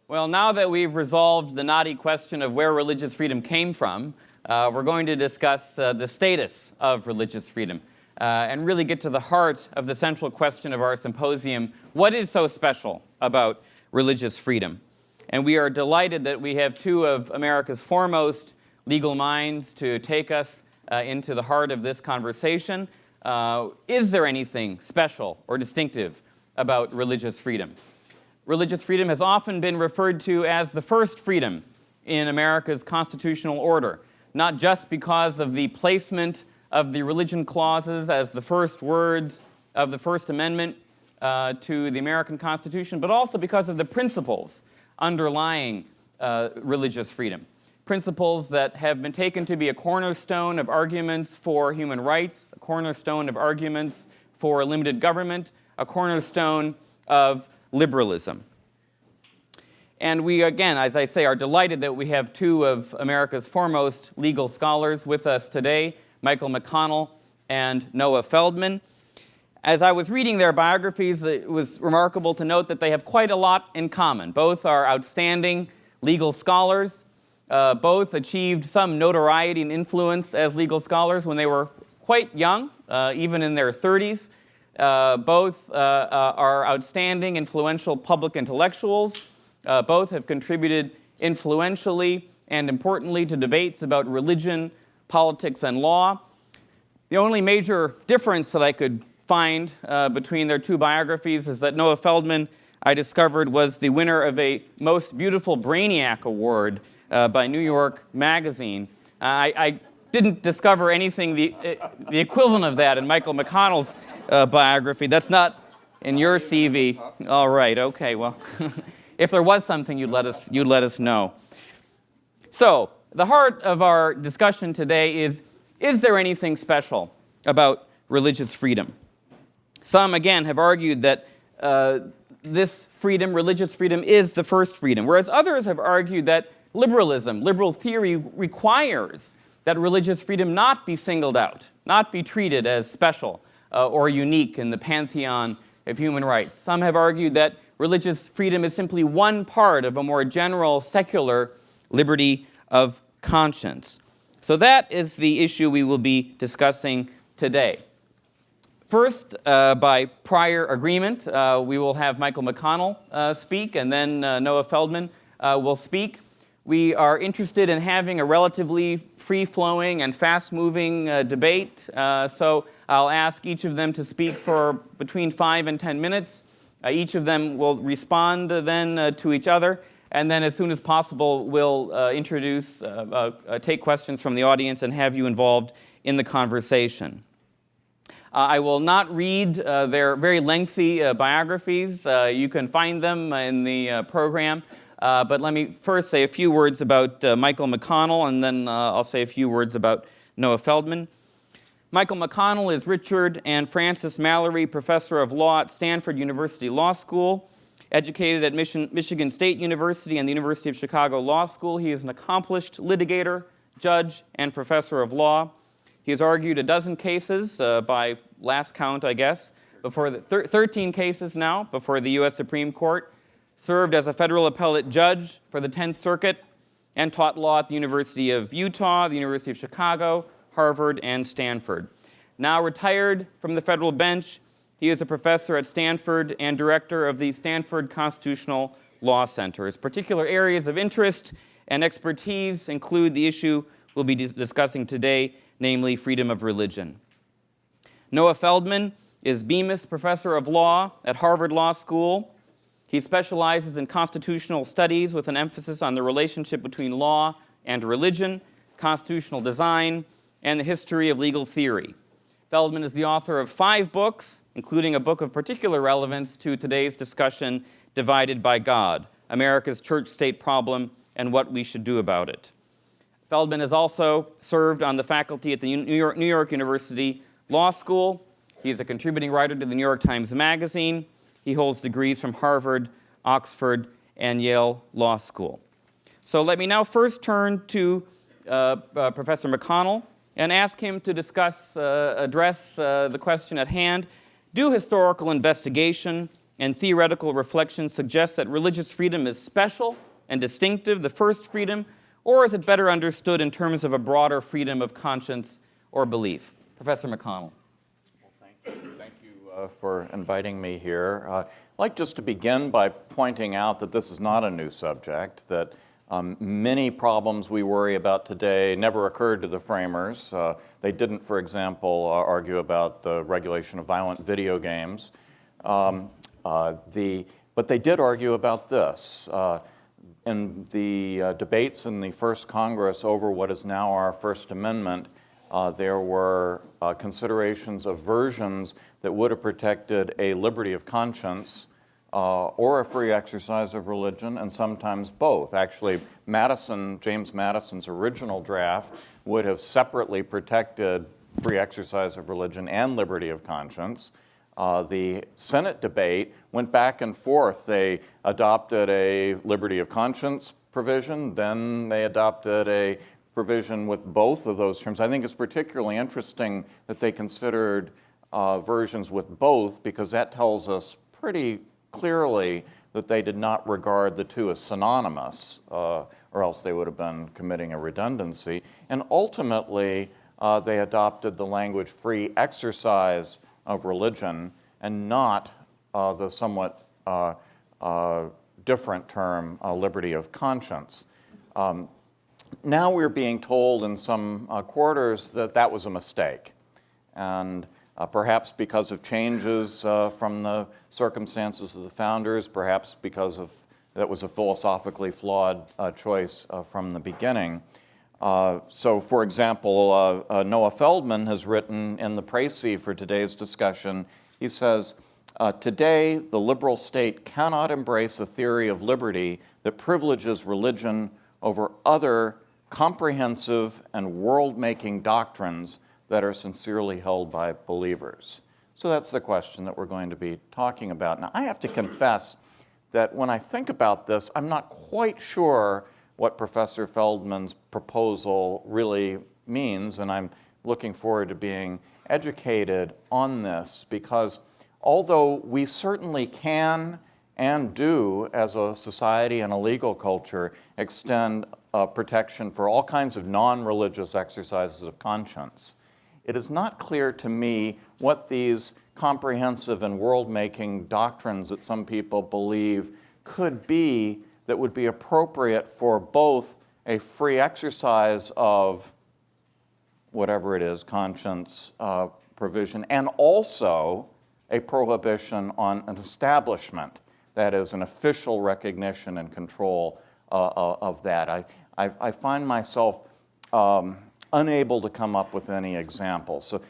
Well, now that we've resolved the knotty question of where religious freedom came from, we're going to discuss the status of religious freedom and really get to the heart of the central question of our symposium: what is so special about religious freedom? And we are delighted that we have two of America's foremost legal minds to take us into the heart of this conversation. Is there anything special or distinctive about religious freedom? Religious freedom has often been referred to as the first freedom in America's constitutional order, not just because of the placement of the religion clauses as the first words of the First Amendment to the American Constitution, but also because of the principles underlying religious freedom. Principles that have been taken to be a cornerstone of arguments for human rights, a cornerstone of arguments for limited government, a cornerstone of liberalism. And we, again, as I say, are delighted that we have two of America's foremost legal scholars with us today, Michael McConnell and Noah Feldman. As I was reading their biographies, it was remarkable to note that they have quite a lot in common. Both are outstanding legal scholars. Both achieved some notoriety and influence as legal scholars when they were quite young, even in their 30s. Both are outstanding, influential public intellectuals. Both have contributed influentially and importantly to debates about religion, politics, and law. The only major difference that I could find between their two biographies is that Noah Feldman, I discovered, was the winner of a Most Beautiful Brainiac Award by New York Magazine. I didn't discover anything the equivalent of that in Michael McConnell's biography. That's not in your CV. All right, okay, well, if there was something, you'd let us know. So, the heart of our discussion today is there anything special about religious freedom? Some, again, have argued that this freedom, religious freedom, is the first freedom, whereas others have argued that liberalism, liberal theory, requires that religious freedom not be singled out, not be treated as special or unique in the pantheon of human rights. Some have argued that religious freedom is simply one part of a more general secular liberty of conscience. So that is the issue we will be discussing today. First, by prior agreement, we will have Michael McConnell speak, and then Noah Feldman will speak. We are interested in having a relatively free-flowing and fast-moving debate, so I'll ask each of them to speak for between 5 and 10 minutes. Each of them will respond then to each other, and then as soon as possible, we'll take questions from the audience and have you involved in the conversation. I will not read their very lengthy biographies. You can find them in the program. But let me first say a few words about Michael McConnell, and then I'll say a few words about Noah Feldman. Michael McConnell is Richard and Frances Mallory Professor of Law at Stanford University Law School, educated at Michigan State University and the University of Chicago Law School. He is an accomplished litigator, judge, and professor of law. He has argued a dozen cases, by last count, I guess, before 13 cases now before the U.S. Supreme Court, served as a federal appellate judge for the 10th Circuit, and taught law at the University of Utah, the University of Chicago, Harvard, and Stanford. Now retired from the federal bench, he is a professor at Stanford and director of the Stanford Constitutional Law Center. His particular areas of interest and expertise include the issue we'll be discussing today, namely freedom of religion. Noah Feldman is Bemis Professor of Law at Harvard Law School. He specializes in constitutional studies with an emphasis on the relationship between law and religion, constitutional design, and the history of legal theory. Feldman is the author of 5 books, including a book of particular relevance to today's discussion, Divided by God: America's Church-State Problem and What We Should Do About It. Feldman has also served on the faculty at the New York University Law School. He is a contributing writer to the New York Times Magazine. He holds degrees from Harvard, Oxford, and Yale Law School. So let me now first turn to Professor McConnell and ask him to address the question at hand: do historical investigation and theoretical reflection suggest that religious freedom is special and distinctive, the first freedom, or is it better understood in terms of a broader freedom of conscience or belief? Professor McConnell. Well, thank you for inviting me here. I'd like just to begin by pointing out that this is not a new subject, that many problems we worry about today never occurred to the framers. They didn't, for example, argue about the regulation of violent video games. But they did argue about this. In the debates in the first Congress over what is now our First Amendment, there were considerations of versions that would have protected a liberty of conscience or a free exercise of religion, and sometimes both. Actually, James Madison's original draft would have separately protected free exercise of religion and liberty of conscience. The Senate debate went back and forth. They adopted a liberty of conscience provision, then they adopted a provision with both of those terms. I think it's particularly interesting that they considered versions with both, because that tells us pretty clearly that they did not regard the two as synonymous, or else they would have been committing a redundancy. And ultimately, they adopted the language free exercise of religion and not the somewhat different term liberty of conscience. Now we're being told in some quarters that that was a mistake. And perhaps because of changes from the circumstances of the founders, perhaps because that was a philosophically flawed choice from the beginning. So, for example, Noah Feldman has written in the précis for today's discussion, he says, today the liberal state cannot embrace a theory of liberty that privileges religion over other comprehensive and world-making doctrines that are sincerely held by believers. So that's the question that we're going to be talking about. Now, I have to confess that when I think about this, I'm not quite sure what Professor Feldman's proposal really means, and I'm looking forward to being educated on this, because although we certainly can and do, as a society and a legal culture, extend protection for all kinds of non-religious exercises of conscience, it is not clear to me what these comprehensive and world-making doctrines that some people believe could be that would be appropriate for both a free exercise of whatever it is, conscience provision, and also a prohibition on an establishment, that is, an official recognition and control of that. I find myself unable to come up with any examples. So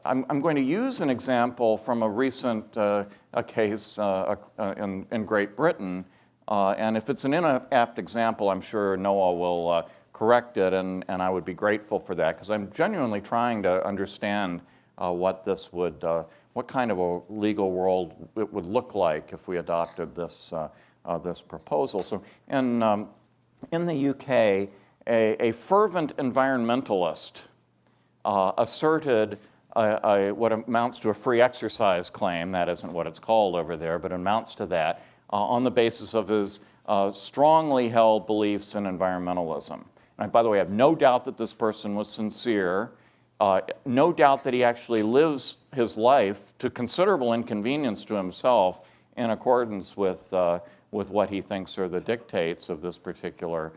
I'm going to use an example from a recent case in Great Britain, and if it's an inapt example, I'm sure Noah will correct it, and I would be grateful for that, because I'm genuinely trying to understand what kind of a legal world it would look like if we adopted this proposal. So in the UK, a fervent environmentalist asserted what amounts to a free exercise claim. That isn't what it's called over there, but it amounts to that, on the basis of his strongly held beliefs in environmentalism. And by the way, I have no doubt that this person was sincere, no doubt that he actually lives his life to considerable inconvenience to himself in accordance with what he thinks are the dictates of this particular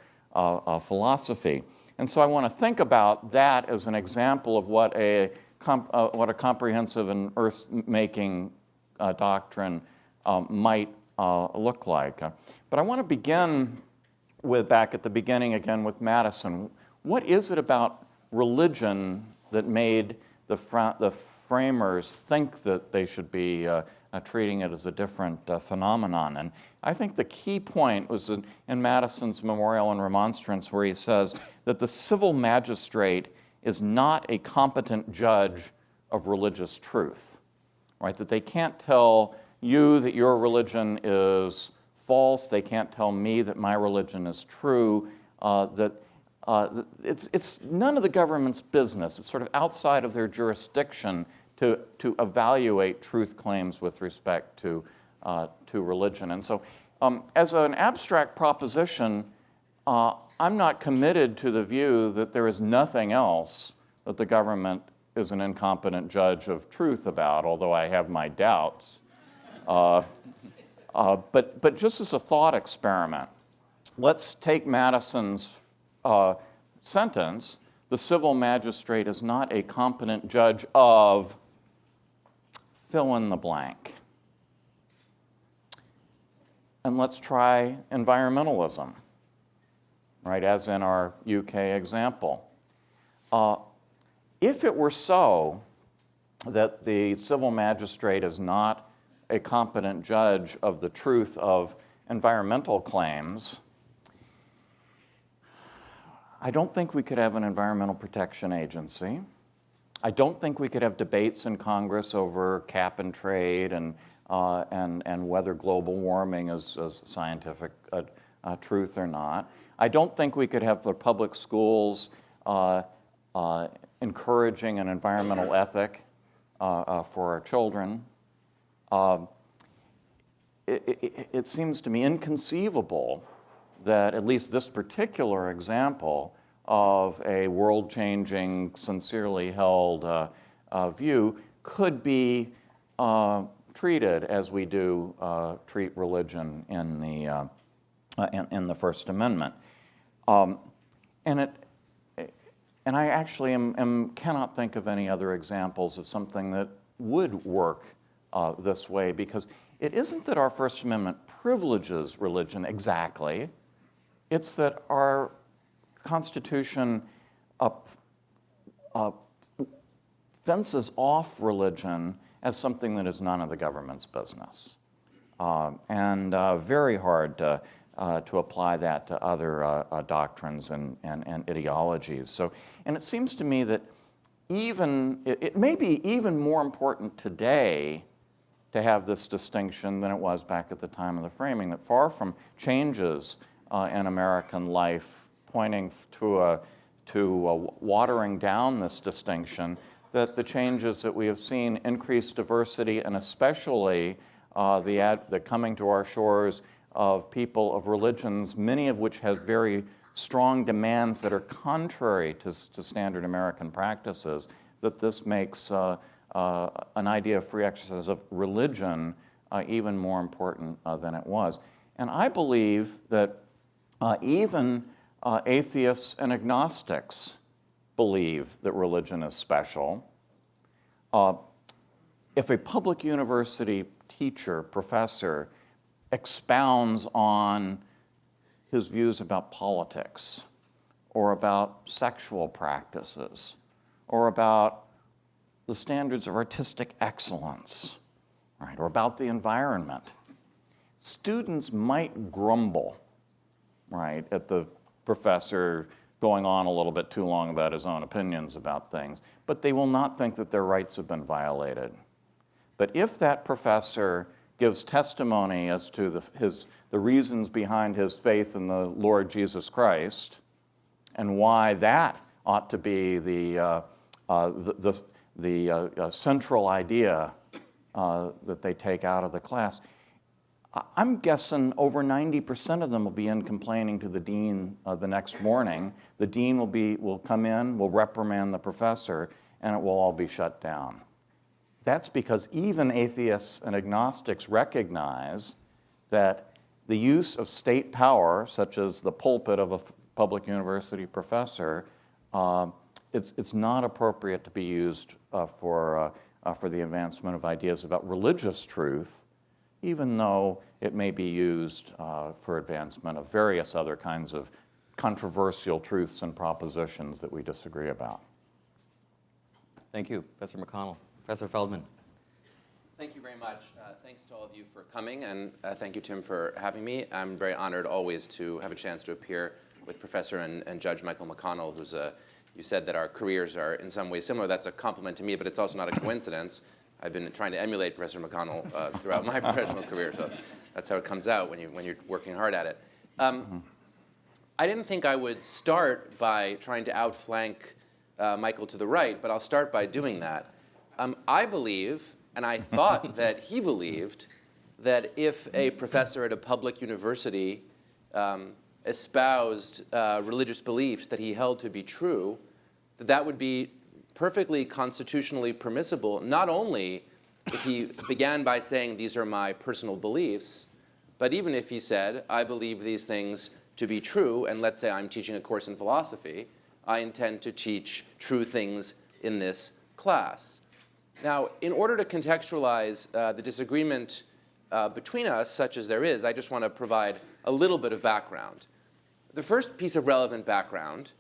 philosophy. And so I want to think about that as an example of what a comprehensive and earth-making doctrine might look like. But I want to begin back at the beginning again with Madison. What is it about religion that made the framers think that they should be treating it as a different phenomenon? And I think the key point was in Madison's Memorial and Remonstrance, where he says that the civil magistrate is not a competent judge of religious truth, right? That they can't tell you that your religion is false, they can't tell me that my religion is true, it's none of the government's business. It's sort of outside of their jurisdiction to evaluate truth claims with respect to to religion. And so as an abstract proposition, I'm not committed to the view that there is nothing else that the government is an incompetent judge of truth about, although I have my doubts. But just as a thought experiment, let's take Madison's sentence: the civil magistrate is not a competent judge of fill in the blank. And let's try environmentalism, right, as in our UK example. If it were so that the civil magistrate is not a competent judge of the truth of environmental claims, I don't think we could have an environmental protection agency. I don't think we could have debates in Congress over cap and trade and whether global warming is scientific truth or not. I don't think we could have the public schools encouraging an environmental ethic for our children. It seems to me inconceivable that at least this particular example of a world-changing, sincerely held view could be treated as we do treat religion in the First Amendment. And I actually cannot think of any other examples of something that would work this way, because it isn't that our First Amendment privileges religion exactly. It's that our Constitution fences off religion as something that is none of the government's business. And very hard to apply that to other doctrines and ideologies. So, and it seems to me that it may be even more important today to have this distinction than it was back at the time of the framing, that far from changes in American life pointing to watering down this distinction, that the changes that we have seen, increased diversity, and especially the coming to our shores of people of religions, many of which have very strong demands that are contrary to standard American practices, that this makes an idea of free exercise of religion even more important than it was. And I believe that even atheists and agnostics believe that religion is special. If a public university teacher, professor, expounds on his views about politics, or about sexual practices, or about the standards of artistic excellence, right, or about the environment, students might grumble, right, at the professor going on a little bit too long about his own opinions about things, but they will not think that their rights have been violated. But if that professor gives testimony as to the reasons behind his faith in the Lord Jesus Christ, and why that ought to be the central idea that they take out of the class, I'm guessing over 90% of them will be in complaining to the dean the next morning. The dean will come in, will reprimand the professor, and it will all be shut down. That's because even atheists and agnostics recognize that the use of state power, such as the pulpit of a public university professor, it's not appropriate to be used for the advancement of ideas about religious truth, even though it may be used for advancement of various other kinds of controversial truths and propositions that we disagree about. Thank you, Professor McConnell. Professor Feldman. Thank you very much. Thanks to all of you for coming, and thank you, Tim, for having me. I'm very honored always to have a chance to appear with Professor and Judge Michael McConnell, who's you said that our careers are in some ways similar. That's a compliment to me, but it's also not a coincidence. I've been trying to emulate Professor McConnell throughout my professional career, so that's how it comes out when you're working hard at it. I didn't think I would start by trying to outflank Michael to the right, but I'll start by doing that. I believe, and I thought that he believed, that if a professor at a public university espoused religious beliefs that he held to be true, that would be perfectly constitutionally permissible, not only if he began by saying, these are my personal beliefs, but even if he said, I believe these things to be true, and let's say I'm teaching a course in philosophy, I intend to teach true things in this class. Now, in order to contextualize the disagreement between us, such as there is, I just want to provide a little bit of background. The first piece of relevant background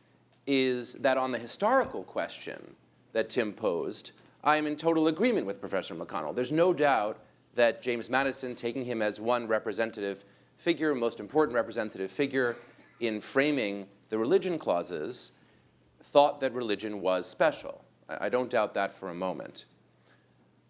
is that on the historical question that Tim posed, I am in total agreement with Professor McConnell. There's no doubt that James Madison, taking him as one representative figure, most important representative figure in framing the religion clauses, thought that religion was special. I don't doubt that for a moment.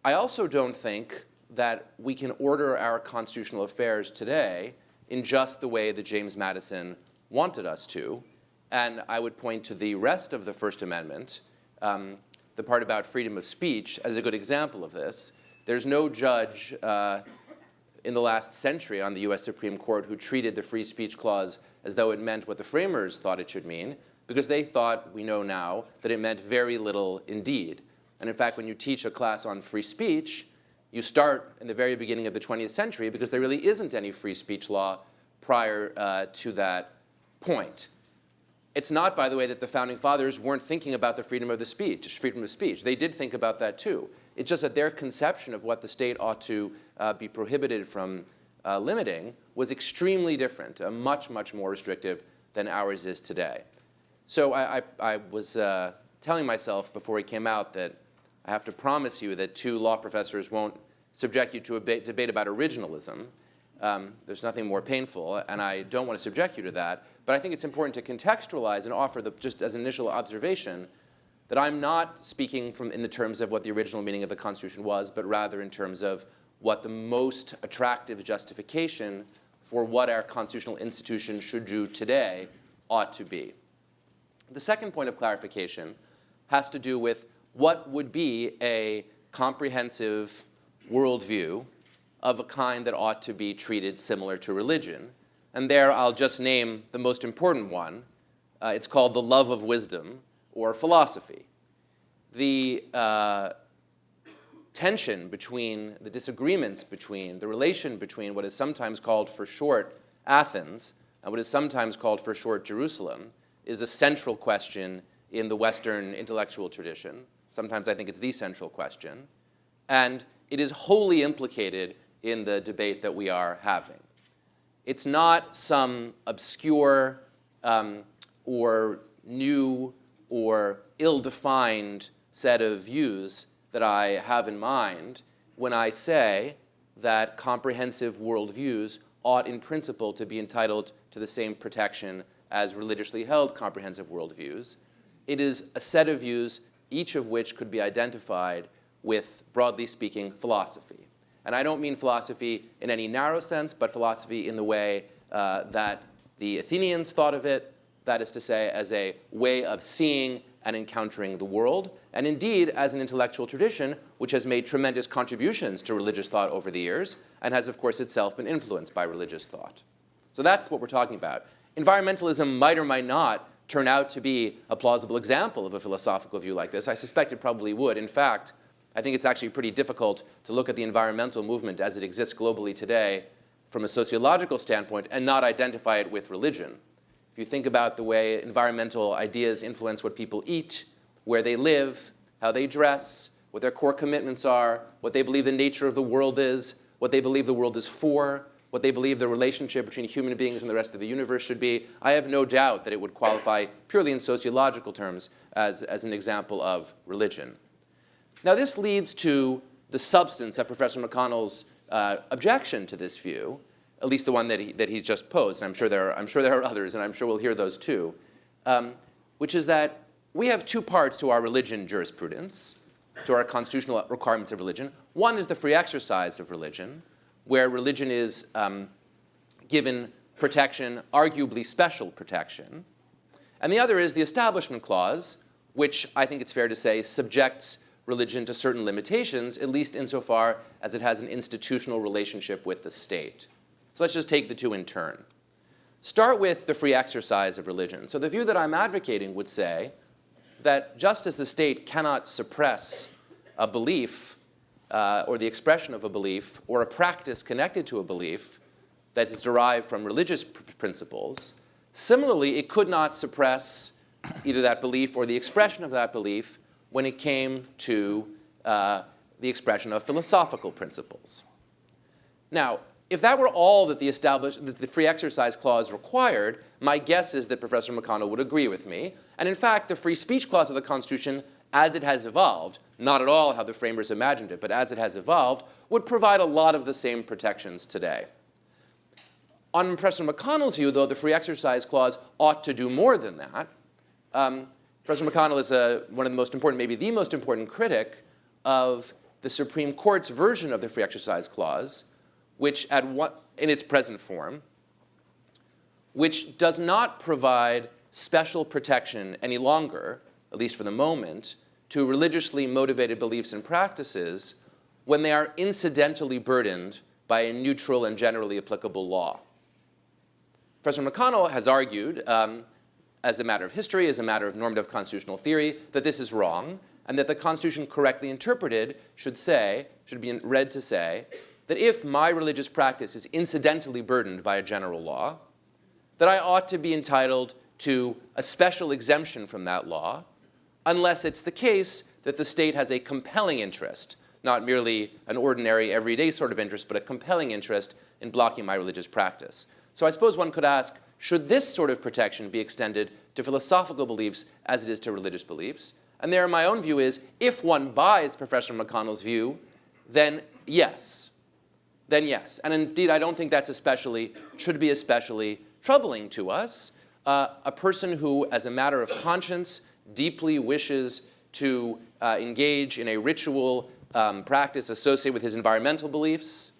I also don't think that we can order our constitutional affairs today in just the way that James Madison wanted us to. And I would point to the rest of the First Amendment, the part about freedom of speech, as a good example of this. There's no judge in the last century on the US Supreme Court who treated the free speech clause as though it meant what the framers thought it should mean, because they thought, we know now, that it meant very little indeed. And in fact, when you teach a class on free speech, you start in the very beginning of the 20th century because there really isn't any free speech law prior to that point. It's not, by the way, that the founding fathers weren't thinking about the freedom of speech. They did think about that too. It's just that their conception of what the state ought to be prohibited from limiting was extremely different, much, much more restrictive than ours is today. So I was telling myself before he came out that I have to promise you that two law professors won't subject you to a debate about originalism. There's nothing more painful, and I don't want to subject you to that. But I think it's important to contextualize and offer, just as an initial observation, that I'm not speaking in the terms of what the original meaning of the Constitution was, but rather in terms of what the most attractive justification for what our constitutional institution should do today ought to be. The second point of clarification has to do with what would be a comprehensive worldview of a kind that ought to be treated similar to religion. And there I'll just name the most important one. It's called the love of wisdom, or philosophy. The tension between, the disagreements between, the relation between what is sometimes called for short Athens and what is sometimes called for short Jerusalem is a central question in the Western intellectual tradition. Sometimes I think it's the central question. And it is wholly implicated in the debate that we are having. It's not some obscure or new or ill-defined set of views that I have in mind when I say that comprehensive worldviews ought in principle to be entitled to the same protection as religiously held comprehensive worldviews. It is a set of views, each of which could be identified with, broadly speaking, philosophy. And I don't mean philosophy in any narrow sense, but philosophy in the way that the Athenians thought of it, that is to say, as a way of seeing and encountering the world, and indeed as an intellectual tradition which has made tremendous contributions to religious thought over the years, and has, of course, itself been influenced by religious thought. So that's what we're talking about. Environmentalism might or might not turn out to be a plausible example of a philosophical view like this. I suspect it probably would. In fact, I think it's actually pretty difficult to look at the environmental movement as it exists globally today from a sociological standpoint and not identify it with religion. If you think about the way environmental ideas influence what people eat, where they live, how they dress, what their core commitments are, what they believe the nature of the world is, what they believe the world is for, what they believe the relationship between human beings and the rest of the universe should be, I have no doubt that it would qualify purely in sociological terms as an example of religion. Now, this leads to the substance of Professor McConnell's objection to this view, at least the one that he's just posed. And I'm sure there are others, and I'm sure we'll hear those too, which is that we have two parts to our religion jurisprudence, to our constitutional requirements of religion. One is the free exercise of religion, where religion is given protection, arguably special protection. And the other is the Establishment Clause, which I think it's fair to say subjects religion to certain limitations, at least insofar as it has an institutional relationship with the state. So let's just take the two in turn. Start with the free exercise of religion. So the view that I'm advocating would say that just as the state cannot suppress a belief or the expression of a belief or a practice connected to a belief that is derived from religious principles, similarly, it could not suppress either that belief or the expression of that belief when it came to the expression of philosophical principles. Now, if that were all that the free exercise clause required, my guess is that Professor McConnell would agree with me. And in fact, the free speech clause of the Constitution, as it has evolved, not at all how the framers imagined it, but as it has evolved, would provide a lot of the same protections today. On Professor McConnell's view, though, the free exercise clause ought to do more than that. Professor McConnell is one of the most important, maybe the most important critic of the Supreme Court's version of the free exercise clause, which in its present form, which does not provide special protection any longer, at least for the moment, to religiously motivated beliefs and practices when they are incidentally burdened by a neutral and generally applicable law. Professor McConnell has argued, as a matter of history, as a matter of normative constitutional theory, that this is wrong, and that the Constitution correctly interpreted should be read to say, that if my religious practice is incidentally burdened by a general law, that I ought to be entitled to a special exemption from that law, unless it's the case that the state has a compelling interest, not merely an ordinary, everyday sort of interest, but a compelling interest in blocking my religious practice. So I suppose one could ask, should this sort of protection be extended to philosophical beliefs as it is to religious beliefs? And there, my own view is, if one buys Professor McConnell's view, then yes. Then yes. And indeed, I don't think that's should be especially troubling to us. A person who, as a matter of conscience, deeply wishes to engage in a ritual practice associated with his environmental beliefs,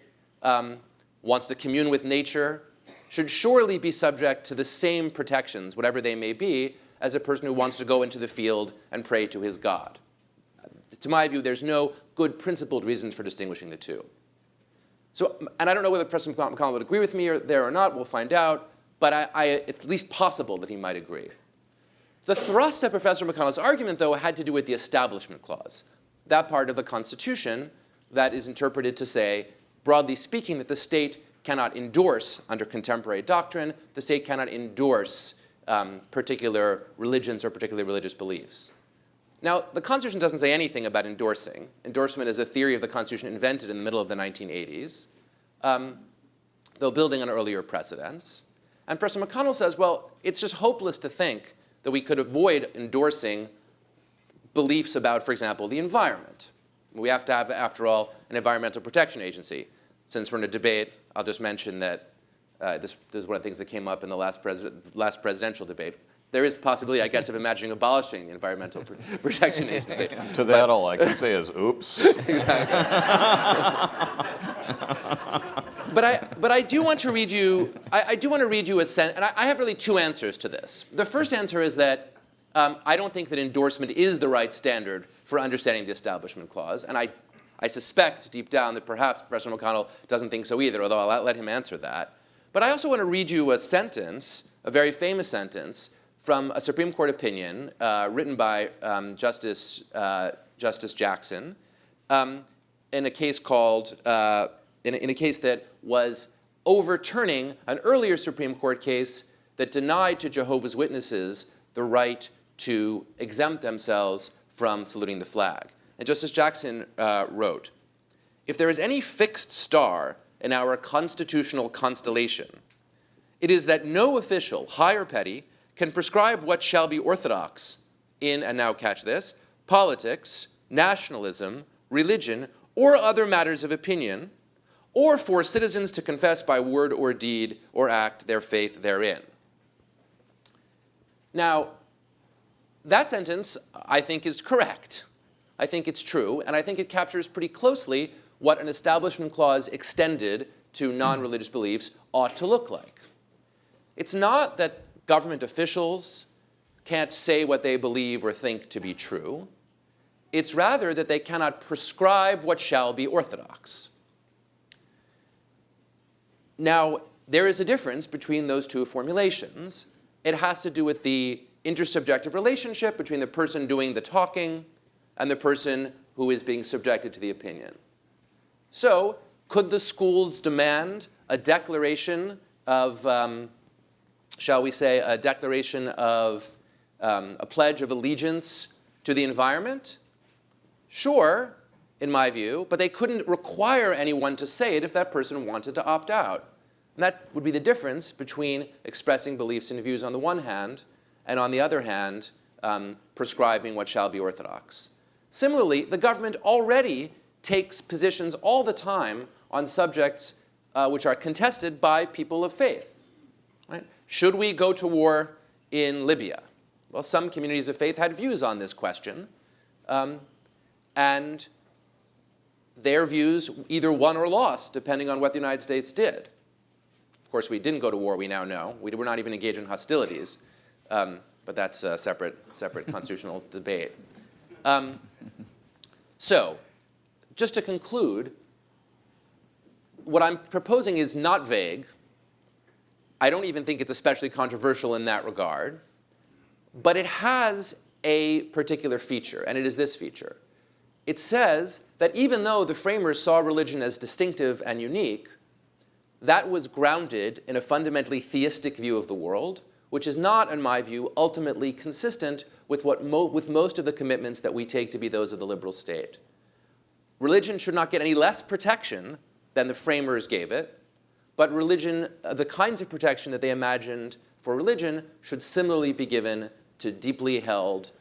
wants to commune with nature, should surely be subject to the same protections, whatever they may be, as a person who wants to go into the field and pray to his God. To my view, there's no good principled reasons for distinguishing the two. So, and I don't know whether Professor McConnell would agree with me or not, we'll find out, but it's at least possible that he might agree. The thrust of Professor McConnell's argument, though, had to do with the Establishment Clause, that part of the Constitution that is interpreted to say, broadly speaking, that the state cannot endorse, under contemporary doctrine, the state cannot endorse particular religions or particular religious beliefs. Now, the Constitution doesn't say anything about endorsing. Endorsement is a theory of the Constitution invented in the middle of the 1980s, though building on earlier precedents. And Professor McConnell says, well, it's just hopeless to think that we could avoid endorsing beliefs about, for example, the environment. We have to have, after all, an environmental protection agency. Since we're in a debate, I'll just mention that this is one of the things that came up in the last presidential debate. There is possibility, I guess, of imagining abolishing the Environmental Protection Agency. To that, all I can say is, oops. Exactly. But I do want to read you. I do want to read you a sentence, and I have really two answers to this. The first answer is that I don't think that endorsement is the right standard for understanding the Establishment Clause, and I suspect deep down that perhaps Professor McConnell doesn't think so either, although I'll let him answer that. But I also want to read you a sentence, a very famous sentence, from a Supreme Court opinion written by Justice Jackson in a case called in a case that was overturning an earlier Supreme Court case that denied to Jehovah's Witnesses the right to exempt themselves from saluting the flag. And Justice Jackson wrote, "If there is any fixed star in our constitutional constellation, it is that no official, high or petty, can prescribe what shall be orthodox in," and now catch this, "politics, nationalism, religion, or other matters of opinion, or for citizens to confess by word or deed or act their faith therein." Now, that sentence, I think, is correct. I think it's true, and I think it captures pretty closely what an Establishment Clause extended to non-religious beliefs ought to look like. It's not that government officials can't say what they believe or think to be true. It's rather that they cannot prescribe what shall be orthodox. Now, there is a difference between those two formulations. It has to do with the intersubjective relationship between the person doing the talking and the person who is being subjected to the opinion. So, could the schools demand a declaration of, shall we say, a declaration of a pledge of allegiance to the environment? Sure, in my view, but they couldn't require anyone to say it if that person wanted to opt out. And that would be the difference between expressing beliefs and views on the one hand, and on the other hand, prescribing what shall be orthodox. Similarly, the government already takes positions all the time on subjects which are contested by people of faith. Right? Should we go to war in Libya? Well, some communities of faith had views on this question, and their views either won or lost, depending on what the United States did. Of course, we didn't go to war, we now know. We were not even engaged in hostilities, but that's a separate constitutional debate. So, just to conclude, what I'm proposing is not vague. I don't even think it's especially controversial in that regard. But it has a particular feature, and it is this feature. It says that even though the framers saw religion as distinctive and unique, that was grounded in a fundamentally theistic view of the world, which is not, in my view, ultimately consistent with with most of the commitments that we take to be those of the liberal state. Religion should not get any less protection than the framers gave it, but religion, the kinds of protection that they imagined for religion, should similarly be given to deeply held,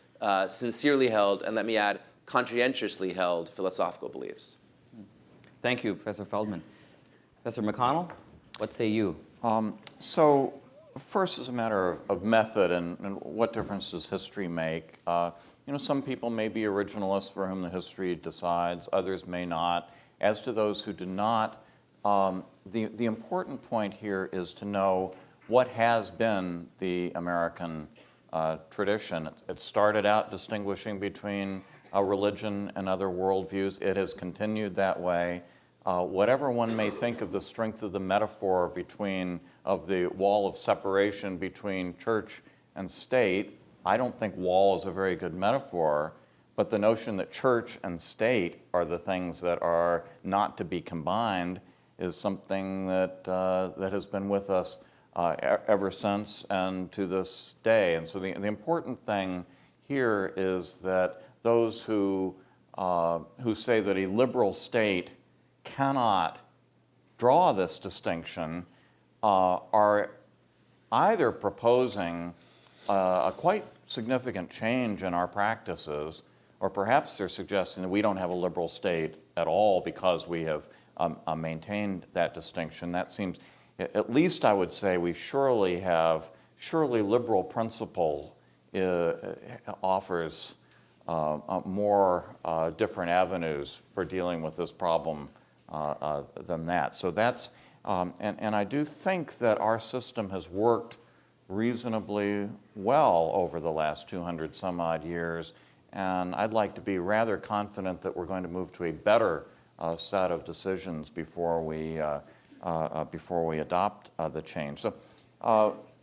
sincerely held, and let me add, conscientiously held philosophical beliefs. Thank you, Professor Feldman. Professor McConnell, what say you? So first, as a matter of method and what difference does history make? Some people may be originalists for whom the history decides, others may not. As to those who do not, the important point here is to know what has been the American tradition. It started out distinguishing between religion and other worldviews. It has continued that way. Whatever one may think of the strength of the metaphor of the wall of separation between church and state, I don't think wall is a very good metaphor, but the notion that church and state are the things that are not to be combined is something that has been with us ever since and to this day. And so the important thing here is that those who say that a liberal state cannot draw this distinction are either proposing a quite significant change in our practices, or perhaps they're suggesting that we don't have a liberal state at all because we have maintained that distinction. That seems, at least I would say, surely liberal principle offers more different avenues for dealing with this problem than that. So that's, and I do think that our system has worked reasonably well over the last 200 some odd years, and I'd like to be rather confident that we're going to move to a better set of decisions before we adopt the change. So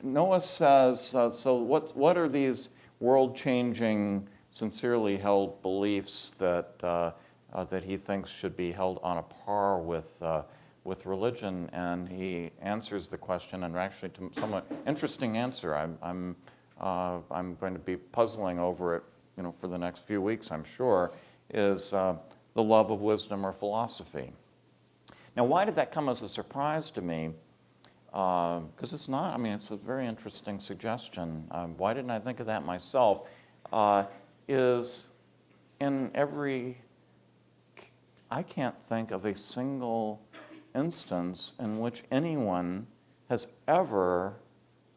Noah says, so what are these world-changing, sincerely held beliefs that he thinks should be held on a par with religion? And he answers the question, and actually, to somewhat interesting answer. I'm going to be puzzling over it, for the next few weeks, I'm sure. Is the love of wisdom or philosophy. Now, why did that come as a surprise to me? Because it's not. It's a very interesting suggestion. Why didn't I think of that myself? Is in every. I can't think of a single instance in which anyone has ever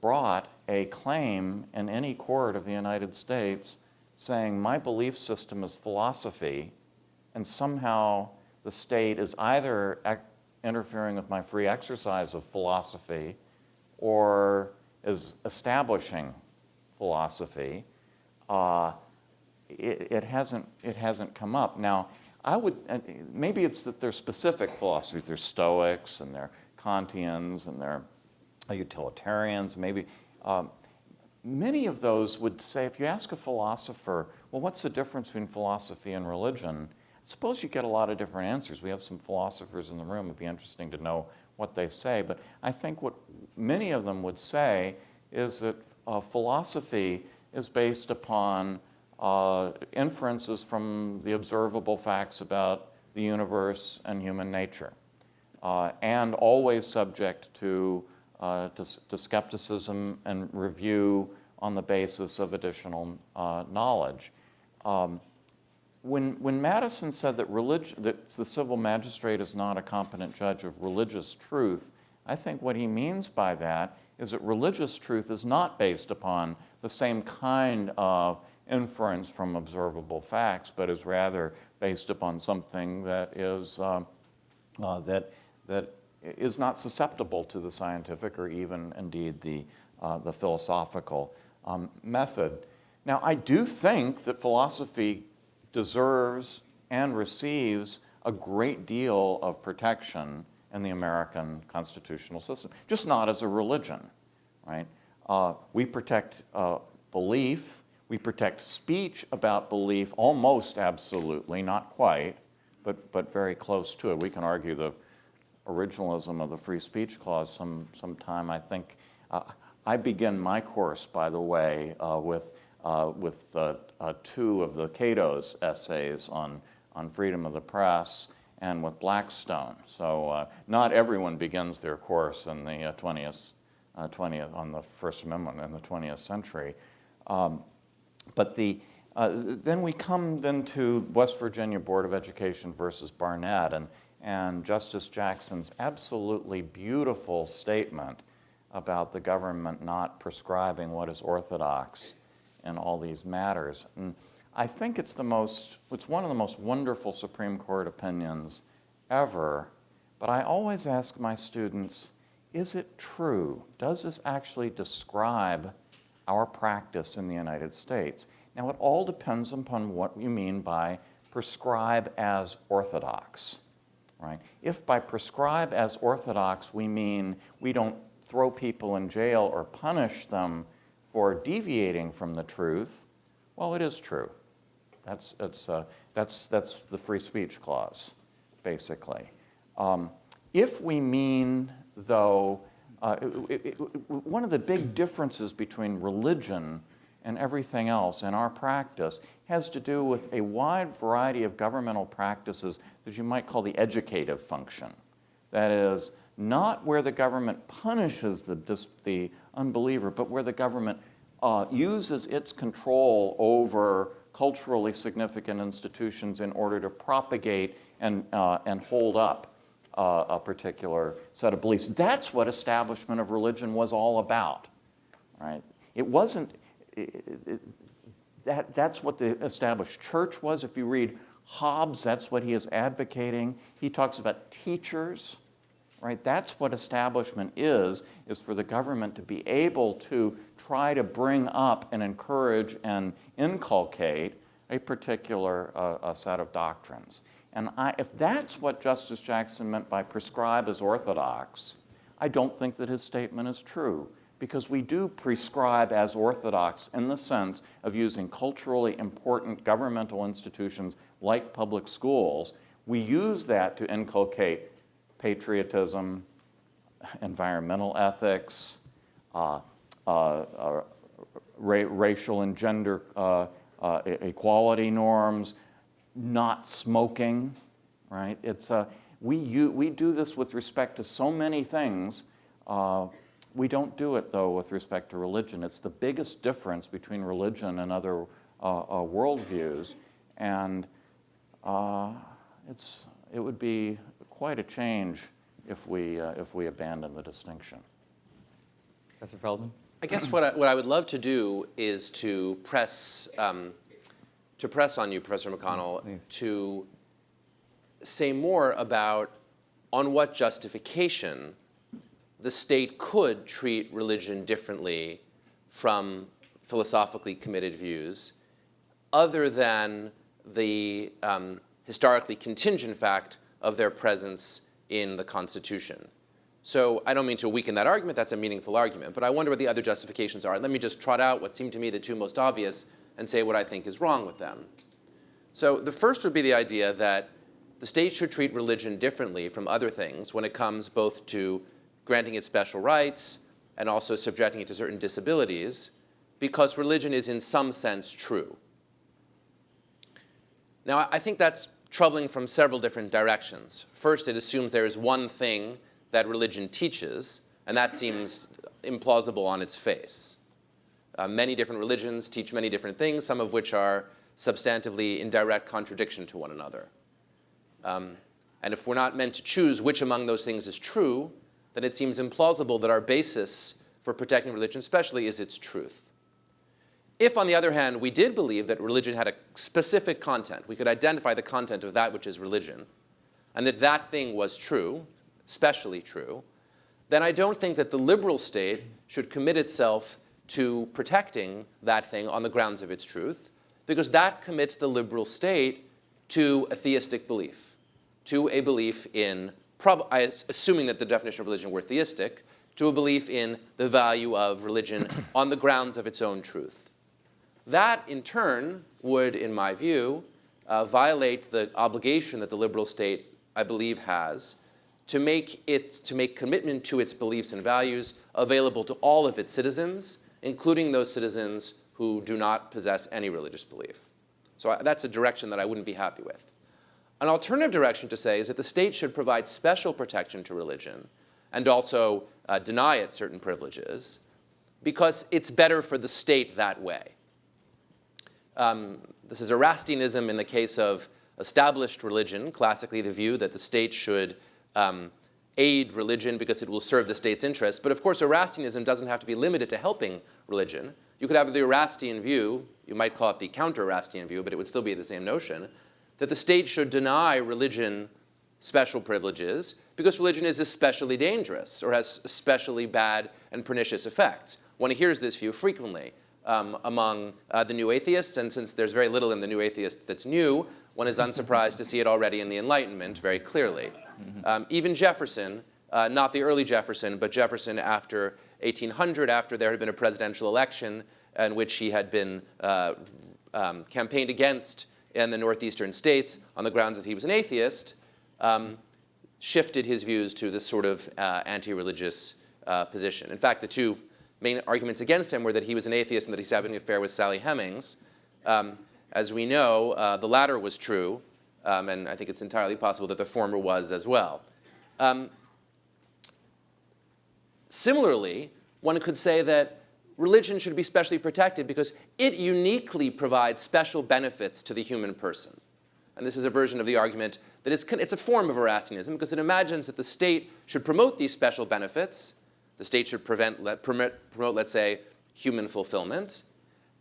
brought a claim in any court of the United States saying my belief system is philosophy, and somehow the state is either interfering with my free exercise of philosophy or is establishing philosophy. it hasn't come up. Now, maybe it's that they're specific philosophies. They're Stoics and they're Kantians and they're utilitarians. Maybe many of those would say, if you ask a philosopher, well, what's the difference between philosophy and religion? Suppose you get a lot of different answers. We have some philosophers in the room. It'd be interesting to know what they say. But I think what many of them would say is that philosophy is based upon inferences from the observable facts about the universe and human nature, and always subject to skepticism and review on the basis of additional knowledge. When Madison said that the civil magistrate is not a competent judge of religious truth, I think what he means by that is that religious truth is not based upon the same kind of inference from observable facts, but is rather based upon something that is not susceptible to the scientific or even indeed the philosophical method. Now, I do think that philosophy deserves and receives a great deal of protection in the American constitutional system, just not as a religion, right? We protect belief, we protect speech about belief almost absolutely, not quite, but very close to it. We can argue the originalism of the free speech clause sometime. I think I begin my course, by the way, with two of the Cato's essays on freedom of the press and with Blackstone. So not everyone begins their course in the 20th on the First Amendment in the 20th century. But then we come to West Virginia Board of Education versus Barnett, and Justice Jackson's absolutely beautiful statement about the government not prescribing what is orthodox in all these matters. And I think it's one of the most wonderful Supreme Court opinions ever, but I always ask my students, is it true? Does this actually describe our practice in the United States? Now, it all depends upon what you mean by prescribe as orthodox, right? If by prescribe as orthodox we mean we don't throw people in jail or punish them for deviating from the truth, well, it is true. That's the free speech clause, basically. If we mean, though, one of the big differences between religion and everything else in our practice has to do with a wide variety of governmental practices that you might call the educative function. That is, not where the government punishes the unbeliever, but where the government uses its control over culturally significant institutions in order to propagate and hold up a particular set of beliefs. That's what establishment of religion was all about, right? It wasn't. That's what the established church was. If you read Hobbes, that's what he is advocating. He talks about teachers, right? That's what establishment is for the government to be able to try to bring up and encourage and inculcate a particular set of doctrines. And if that's what Justice Jackson meant by prescribe as orthodox, I don't think that his statement is true, because we do prescribe as orthodox in the sense of using culturally important governmental institutions like public schools. We use that to inculcate patriotism, environmental ethics, racial and gender equality norms, not smoking, right? We do this with respect to so many things. We don't do it, though, with respect to religion. It's the biggest difference between religion and other worldviews, and it would be quite a change if we abandon the distinction. Professor Feldman? I guess what I would love to do is to press on you, Professor McConnell, to say more about on what justification the state could treat religion differently from philosophically committed views, other than the historically contingent fact of their presence in the Constitution. So I don't mean to weaken that argument. That's a meaningful argument. But I wonder what the other justifications are. Let me just trot out what seem to me the two most obvious and say what I think is wrong with them. So the first would be the idea that the state should treat religion differently from other things when it comes both to granting it special rights and also subjecting it to certain disabilities, because religion is in some sense true. Now, I think that's troubling from several different directions. First, it assumes there is one thing that religion teaches, and that seems implausible on its face. Many different religions teach many different things, some of which are substantively in direct contradiction to one another. And if we're not meant to choose which among those things is true, then it seems implausible that our basis for protecting religion especially is its truth. If, on the other hand, we did believe that religion had a specific content, we could identify the content of that which is religion, and that that thing was true, especially true, then I don't think that the liberal state should commit itself to protecting that thing on the grounds of its truth, because that commits the liberal state to a theistic belief, to a belief in, assuming that the definition of religion were theistic, to a belief in the value of religion on the grounds of its own truth. That, in turn, would, in my view, violate the obligation that the liberal state, I believe, has to make commitment to its beliefs and values available to all of its citizens, including those citizens who do not possess any religious belief. So that's a direction that I wouldn't be happy with. An alternative direction to say is that the state should provide special protection to religion and also deny it certain privileges because it's better for the state that way. This is Erastianism in the case of established religion, classically the view that the state should aid religion because it will serve the state's interests. But of course, Erastianism doesn't have to be limited to helping religion. You could have the Erastian view, you might call it the counter-Erastian view, but it would still be the same notion, that the state should deny religion special privileges because religion is especially dangerous or has especially bad and pernicious effects. One hears this view frequently among the new atheists, and since there's very little in the new atheists that's new, one is unsurprised to see it already in the Enlightenment very clearly. Even Jefferson, not the early Jefferson, but Jefferson after 1800, after there had been a presidential election in which he had been campaigned against in the northeastern states on the grounds that he was an atheist, shifted his views to this sort of anti-religious position. In fact, the two main arguments against him were that he was an atheist and that he's having an affair with Sally Hemings. As we know, the latter was true, and I think it's entirely possible that the former was as well. Similarly, one could say that religion should be specially protected because it uniquely provides special benefits to the human person. And this is a version of the argument that it's a form of Erastianism because it imagines that the state should promote these special benefits. The state should promote, let's say, human fulfillment.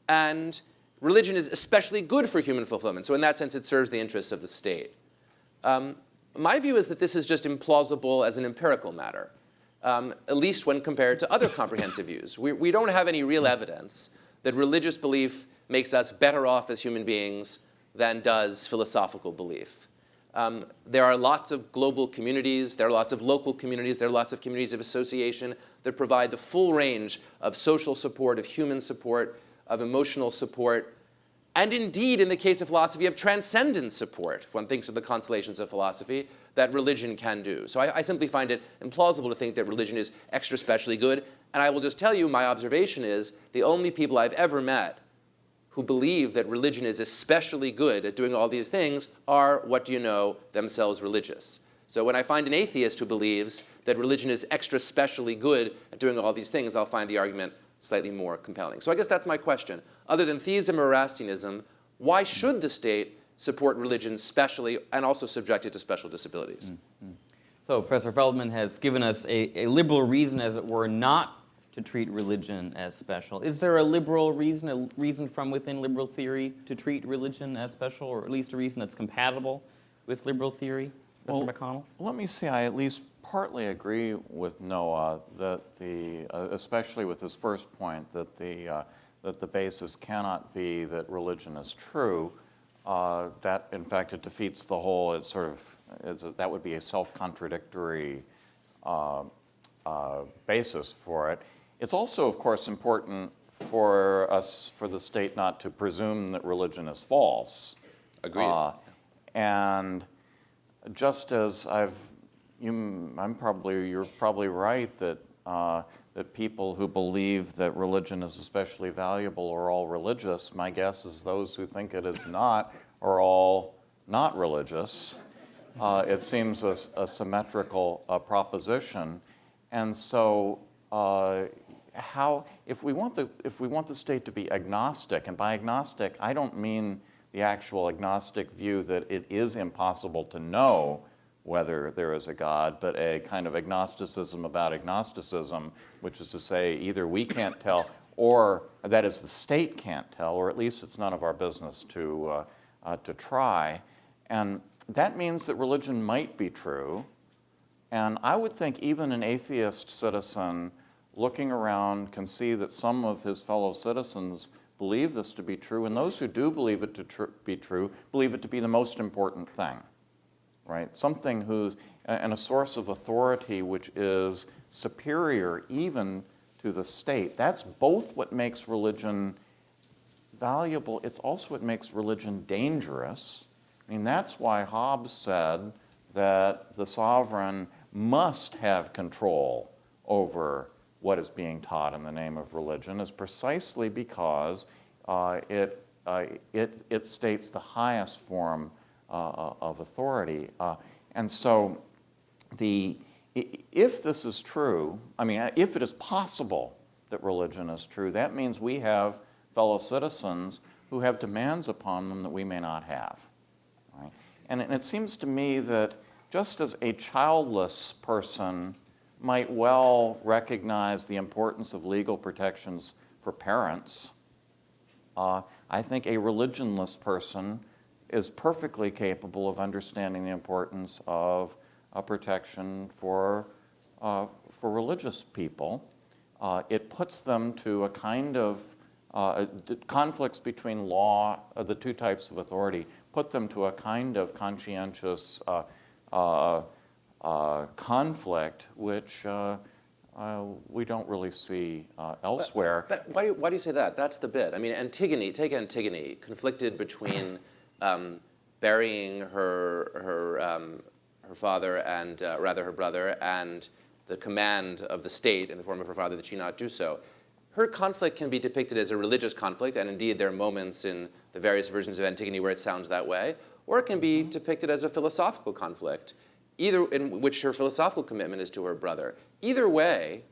And religion is especially good for human fulfillment. So in that sense, it serves the interests of the state. My view is that this is just implausible as an empirical matter, at least when compared to other comprehensive views. We don't have any real evidence that religious belief makes us better off as human beings than does philosophical belief. There are lots of global communities, there are lots of local communities, there are lots of communities of association that provide the full range of social support, of human support, of emotional support, and indeed, in the case of philosophy, of transcendent support, if one thinks of the constellations of philosophy, that religion can do. So I simply find it implausible to think that religion is extra specially good, and I will just tell you my observation is the only people I've ever met who believe that religion is especially good at doing all these things are, what do you know, themselves religious. So when I find an atheist who believes that religion is extra specially good at doing all these things, I'll find the argument slightly more compelling. So I guess that's my question. Other than theism or Erastianism, why should the state support religion specially and also subject it to special disabilities? Mm-hmm. So Professor Feldman has given us a liberal reason, as it were, not to treat religion as special. Is there a liberal reason, a reason from within liberal theory to treat religion as special, or at least a reason that's compatible with liberal theory, Mr. McConnell? Let me see. I at least partly agree with Noah that especially with his first point, that the that the basis cannot be that religion is true, that in fact it defeats the whole, that would be a self-contradictory basis for it. It's also, of course, important for the state not to presume that religion is false. Agreed. And just as you're probably right that that people who believe that religion is especially valuable are all religious. My guess is those who think it is not are all not religious. It seems a symmetrical proposition, and so if we want the state to be agnostic, and by agnostic I don't mean the actual agnostic view that it is impossible to know whether there is a God, but a kind of agnosticism about agnosticism, which is to say either we can't tell, or that is the state can't tell, or at least it's none of our business to try. And that means that religion might be true. And I would think even an atheist citizen looking around can see that some of his fellow citizens believe this to be true, and those who do believe it to be true believe it to be the most important thing. Right? Something and a source of authority which is superior even to the state. That's both what makes religion valuable. It's also what makes religion dangerous. I mean, that's why Hobbes said that the sovereign must have control over what is being taught in the name of religion, is precisely because it states the highest form of authority. And so if this is true, if it is possible that religion is true, that means we have fellow citizens who have demands upon them that we may not have. Right? And it seems to me that just as a childless person might well recognize the importance of legal protections for parents, I think a religionless person is perfectly capable of understanding the importance of protection for religious people. It puts them to a kind of conflicts between law, the two types of authority, put them to a kind of conscientious conflict which we don't really see elsewhere. But why do you say that? That's the bit. I mean, take Antigone, conflicted between burying her father and rather her brother, and the command of the state in the form of her father that she not do so. Her conflict can be depicted as a religious conflict, and indeed there are moments in the various versions of Antigone where it sounds that way, or it can be depicted as a philosophical conflict, either in which her philosophical commitment is to her brother. Either way,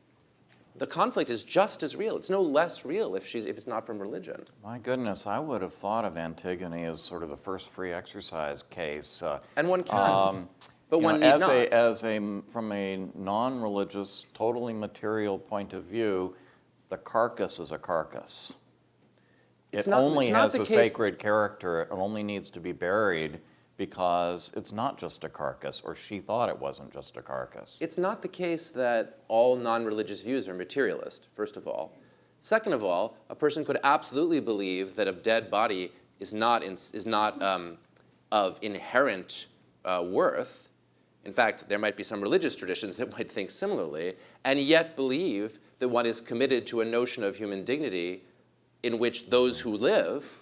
the conflict is just as real. It's no less real if it's not from religion. My goodness, I would have thought of Antigone as sort of the first free exercise case. And one can, but one need not. From a non-religious, totally material point of view, the carcass is a carcass. It only has a sacred character. It only needs to be buried because it's not just a carcass, or she thought it wasn't just a carcass. It's not the case that all non-religious views are materialist, first of all. Second of all, a person could absolutely believe that a dead body is not of inherent worth. In fact, there might be some religious traditions that might think similarly, and yet believe that one is committed to a notion of human dignity in which those who live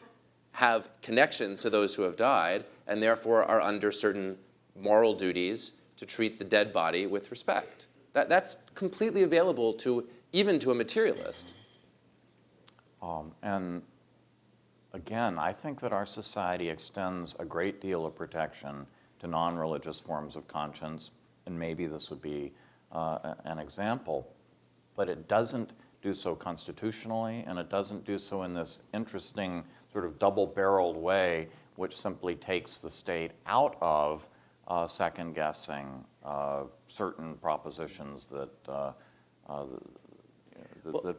have connections to those who have died, and therefore are under certain moral duties to treat the dead body with respect. That's completely available even to a materialist. And again, I think that our society extends a great deal of protection to non-religious forms of conscience, and maybe this would be an example, but it doesn't do so constitutionally, and it doesn't do so in this interesting sort of double-barreled way, which simply takes the state out of second-guessing certain propositions that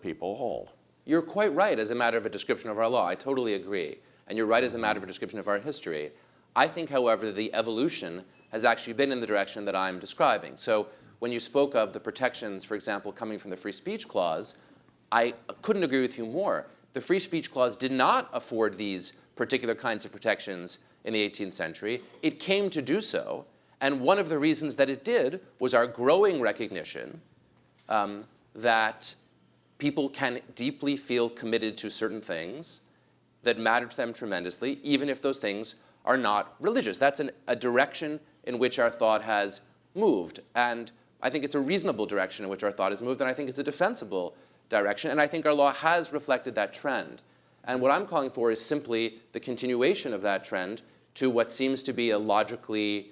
people hold. You're quite right as a matter of a description of our law. I totally agree. And you're right as a matter of a description of our history. I think, however, the evolution has actually been in the direction that I'm describing. So when you spoke of the protections, for example, coming from the free speech clause, I couldn't agree with you more. the free speech clause did not afford these particular kinds of protections in the 18th century. It came to do so, and one of the reasons that it did was our growing recognition that people can deeply feel committed to certain things that matter to them tremendously, even if those things are not religious. That's a direction in which our thought has moved. And I think it's a reasonable direction in which our thought has moved, and I think it's a defensible direction. And I think our law has reflected that trend. And what I'm calling for is simply the continuation of that trend to what seems to be a logically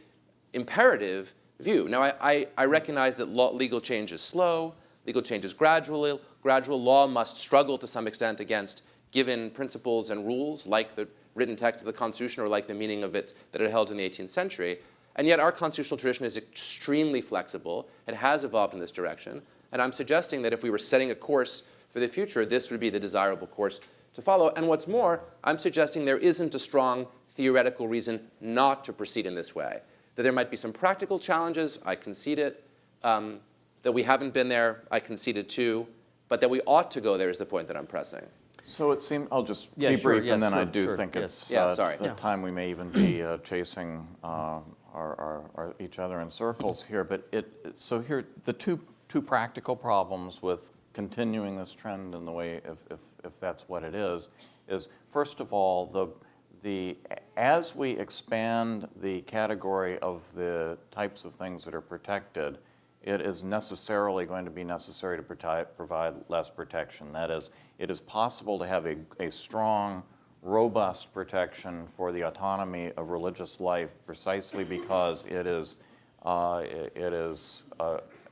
imperative view. Now, I recognize that legal change is slow, legal change is gradual. Law must struggle to some extent against given principles and rules, like the written text of the Constitution or like the meaning of it that it held in the 18th century. And yet our constitutional tradition is extremely flexible. It has evolved in this direction. And I'm suggesting that if we were setting a course for the future, this would be the desirable course to follow. And what's more, I'm suggesting there isn't a strong theoretical reason not to proceed in this way. That there might be some practical challenges, I concede it. That we haven't been there, I conceded too. But that we ought to go there is the point that I'm pressing. So it seems, I'll just be brief, and then I do think it's the time we may even be chasing each other in circles here. But so here, the two practical problems with continuing this trend in the way, if that's what it is first of all, as we expand the category of the types of things that are protected, it is necessarily going to be necessary to provide less protection. That is, it is possible to have a strong, robust protection for the autonomy of religious life precisely because it is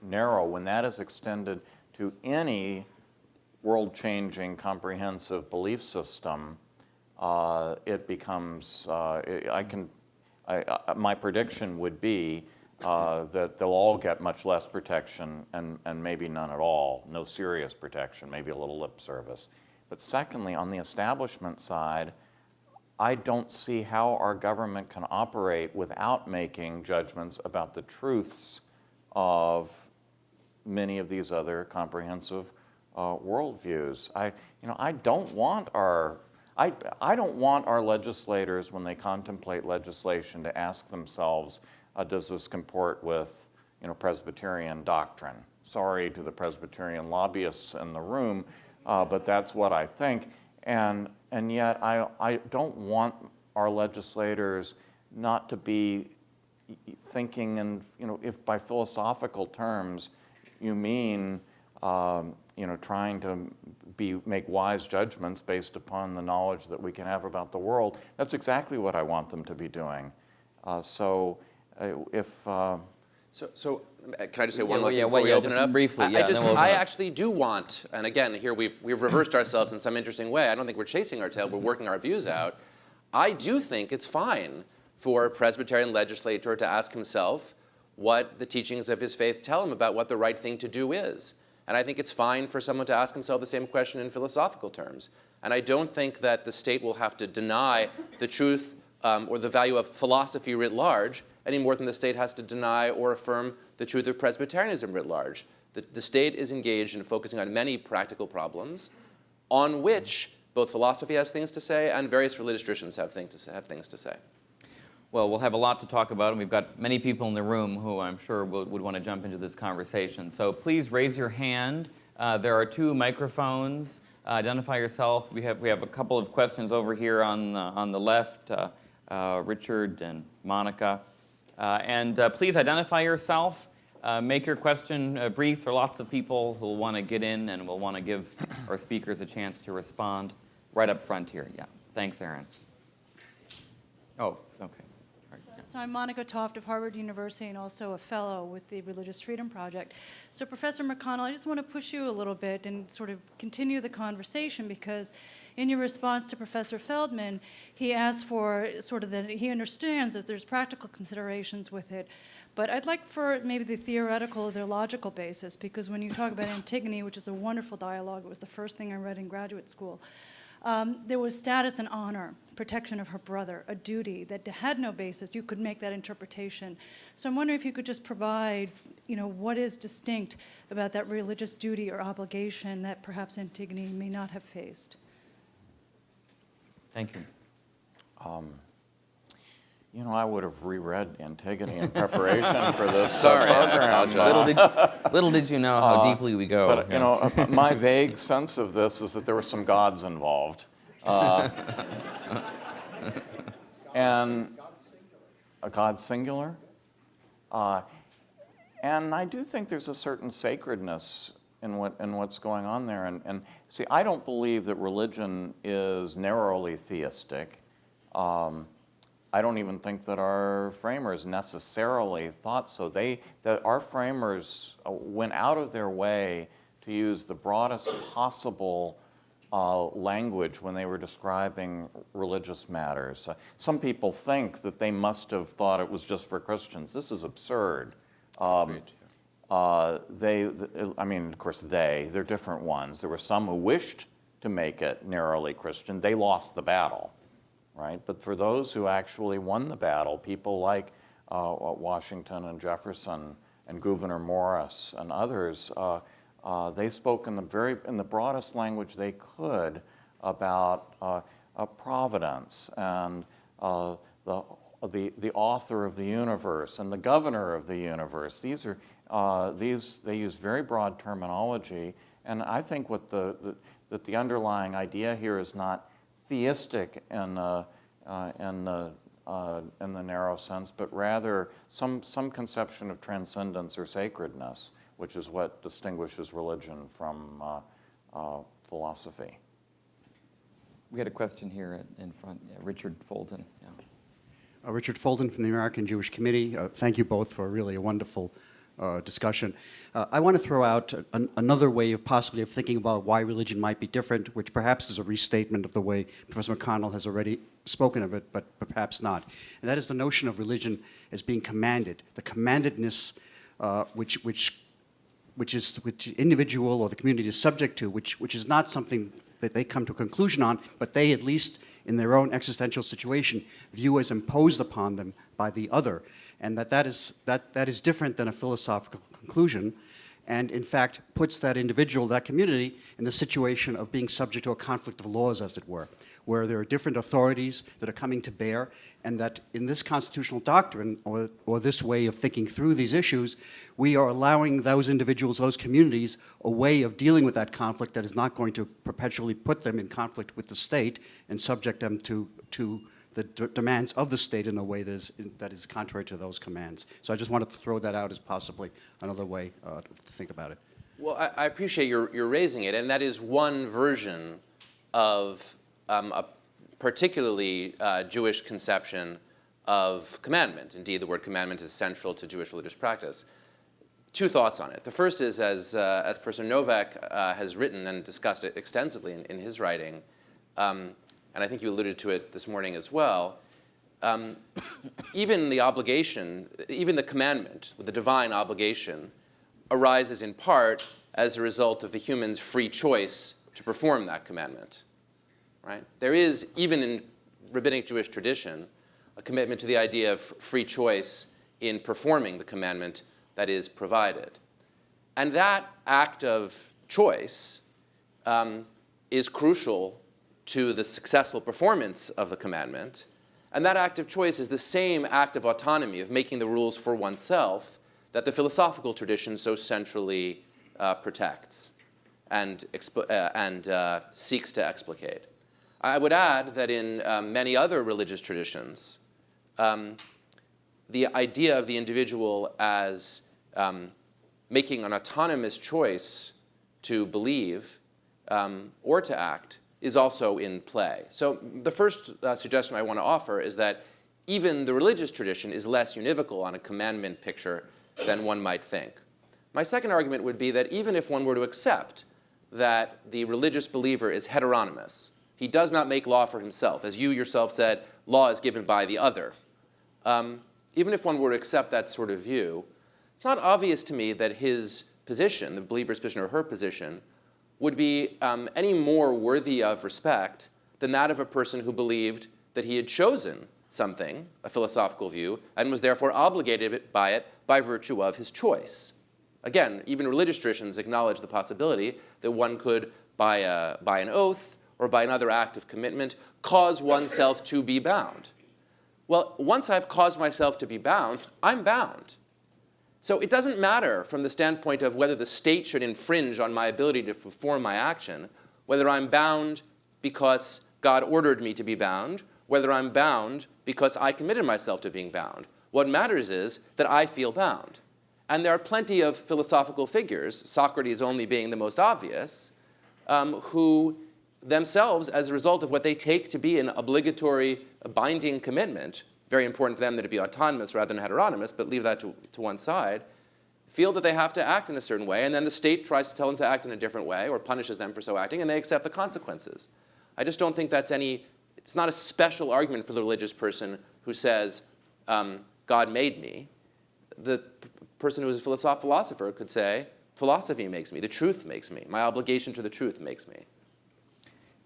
narrow. When that is extended to any world-changing, comprehensive belief system, it becomes, my prediction would be that they'll all get much less protection and maybe none at all, no serious protection, maybe a little lip service. But secondly, on the establishment side, I don't see how our government can operate without making judgments about the truths of many of these other comprehensive worldviews. I don't want our legislators, when they contemplate legislation, to ask themselves, does this comport with, Presbyterian doctrine? Sorry to the Presbyterian lobbyists in the room, but that's what I think. And yet I don't want our legislators not to be thinking, and if by philosophical terms you mean trying to make wise judgments based upon the knowledge that we can have about the world, that's exactly what I want them to be doing. So can I just say one more thing before we open it up? Briefly, I actually do want, and again, here we've reversed ourselves in some interesting way. I don't think we're chasing our tail, we're working our views out. I do think it's fine for a Presbyterian legislator to ask himself what the teachings of his faith tell him about what the right thing to do is. And I think it's fine for someone to ask himself the same question in philosophical terms. And I don't think that the state will have to deny the truth or the value of philosophy writ large any more than the state has to deny or affirm the truth of Presbyterianism writ large. The state is engaged in focusing on many practical problems on which both philosophy has things to say and various religious traditions have things to say. Well, we'll have a lot to talk about, and we've got many people in the room who I'm sure would want to jump into this conversation. So please raise your hand. There are 2 microphones. Identify yourself. We have a couple of questions over here on the left, Richard and Monica. Please identify yourself. Make your question brief. There are lots of people who will want to get in and will want to give our speakers a chance to respond. Right up front here. Yeah. Thanks, Aaron. Oh, okay. So I'm Monica Toft of Harvard University and also a fellow with the Religious Freedom Project. So Professor McConnell, I just want to push you a little bit and sort of continue the conversation, because in your response to Professor Feldman, he asked for sort of that he understands that there's practical considerations with it. But I'd like for maybe the theoretical or the logical basis, because when you talk about Antigone, which is a wonderful dialogue, it was the first thing I read in graduate school, there was status and honor, protection of her brother, a duty that had no basis. You could make that interpretation. So I'm wondering if you could just provide, what is distinct about that religious duty or obligation that perhaps Antigone may not have faced. Thank you. You know, I would have reread Antigone in preparation for this Sorry, I program. apologize. Little did you know how deeply we go. But, you know, my vague sense of this is that there were some gods involved. And a god singular? And I do think there's a certain sacredness in what's going on there. And see, I don't believe that religion is narrowly theistic. I don't even think that our framers necessarily thought so. That our framers went out of their way to use the broadest possible language when they were describing religious matters. Some people think that they must have thought it was just for Christians. This is absurd. I mean, of course, they're different ones. There were some who wished to make it narrowly Christian. They lost the battle, right? But for those who actually won the battle, people like Washington and Jefferson and Gouverneur Morris and others, they spoke in the broadest language they could about providence and the author of the universe and the governor of the universe. They use very broad terminology, and I think that the underlying idea here is not theistic in the narrow sense, but rather some conception of transcendence or sacredness, which is what distinguishes religion from philosophy. We had a question here in front. Yeah, Richard Fulton. Yeah. Richard Fulton from the American Jewish Committee. Thank you both for really a wonderful discussion. I want to throw out another way of possibly of thinking about why religion might be different, which perhaps is a restatement of the way Professor McConnell has already spoken of it, but perhaps not. And that is the notion of religion as being commanded, the commandedness which individual or the community is subject to, which is not something that they come to a conclusion on, but they, at least in their own existential situation, view as imposed upon them by the other. And that is different than a philosophical conclusion, and in fact puts that individual, that community, in the situation of being subject to a conflict of laws, as it were, where there are different authorities that are coming to bear, and that in this constitutional doctrine, or this way of thinking through these issues, we are allowing those individuals, those communities, a way of dealing with that conflict that is not going to perpetually put them in conflict with the state and subject them to the demands of the state in a way that is contrary to those commands. So I just wanted to throw that out as possibly another way to think about it. Well, I appreciate you're raising it, and that is one version of a particularly Jewish conception of commandment. Indeed, the word commandment is central to Jewish religious practice. Two thoughts on it. The first is, as Professor Novak has written and discussed it extensively in his writing, and I think you alluded to it this morning as well, even the obligation, even the commandment, the divine obligation, arises in part as a result of the human's free choice to perform that commandment. Right? There is, even in rabbinic Jewish tradition, a commitment to the idea of free choice in performing the commandment that is provided. And that act of choice is crucial to the successful performance of the commandment. And that act of choice is the same act of autonomy, of making the rules for oneself, that the philosophical tradition so centrally protects and seeks to explicate. I would add that in many other religious traditions, the idea of the individual as making an autonomous choice to believe or to act is also in play. So the first suggestion I want to offer is that even the religious tradition is less univocal on a commandment picture than one might think. My second argument would be that even if one were to accept that the religious believer is heteronymous, he does not make law for himself. As you yourself said, law is given by the other. Even if one were to accept that sort of view, it's not obvious to me that his position, the believer's position or her position, would be any more worthy of respect than that of a person who believed that he had chosen something, a philosophical view, and was therefore obligated by it by virtue of his choice. Again, even religious traditions acknowledge the possibility that one could, by an oath or by another act of commitment, cause oneself to be bound. Well, once I've caused myself to be bound, I'm bound. So it doesn't matter from the standpoint of whether the state should infringe on my ability to perform my action, whether I'm bound because God ordered me to be bound, whether I'm bound because I committed myself to being bound. What matters is that I feel bound. And there are plenty of philosophical figures, Socrates only being the most obvious, who themselves, as a result of what they take to be an obligatory, binding commitment, very important for them that it be autonomous rather than heteronomous, but leave that to one side, feel that they have to act in a certain way, and then the state tries to tell them to act in a different way or punishes them for so acting, and they accept the consequences. I just don't think it's not a special argument for the religious person who says, God made me. The person who is a philosopher could say, philosophy makes me, the truth makes me, my obligation to the truth makes me.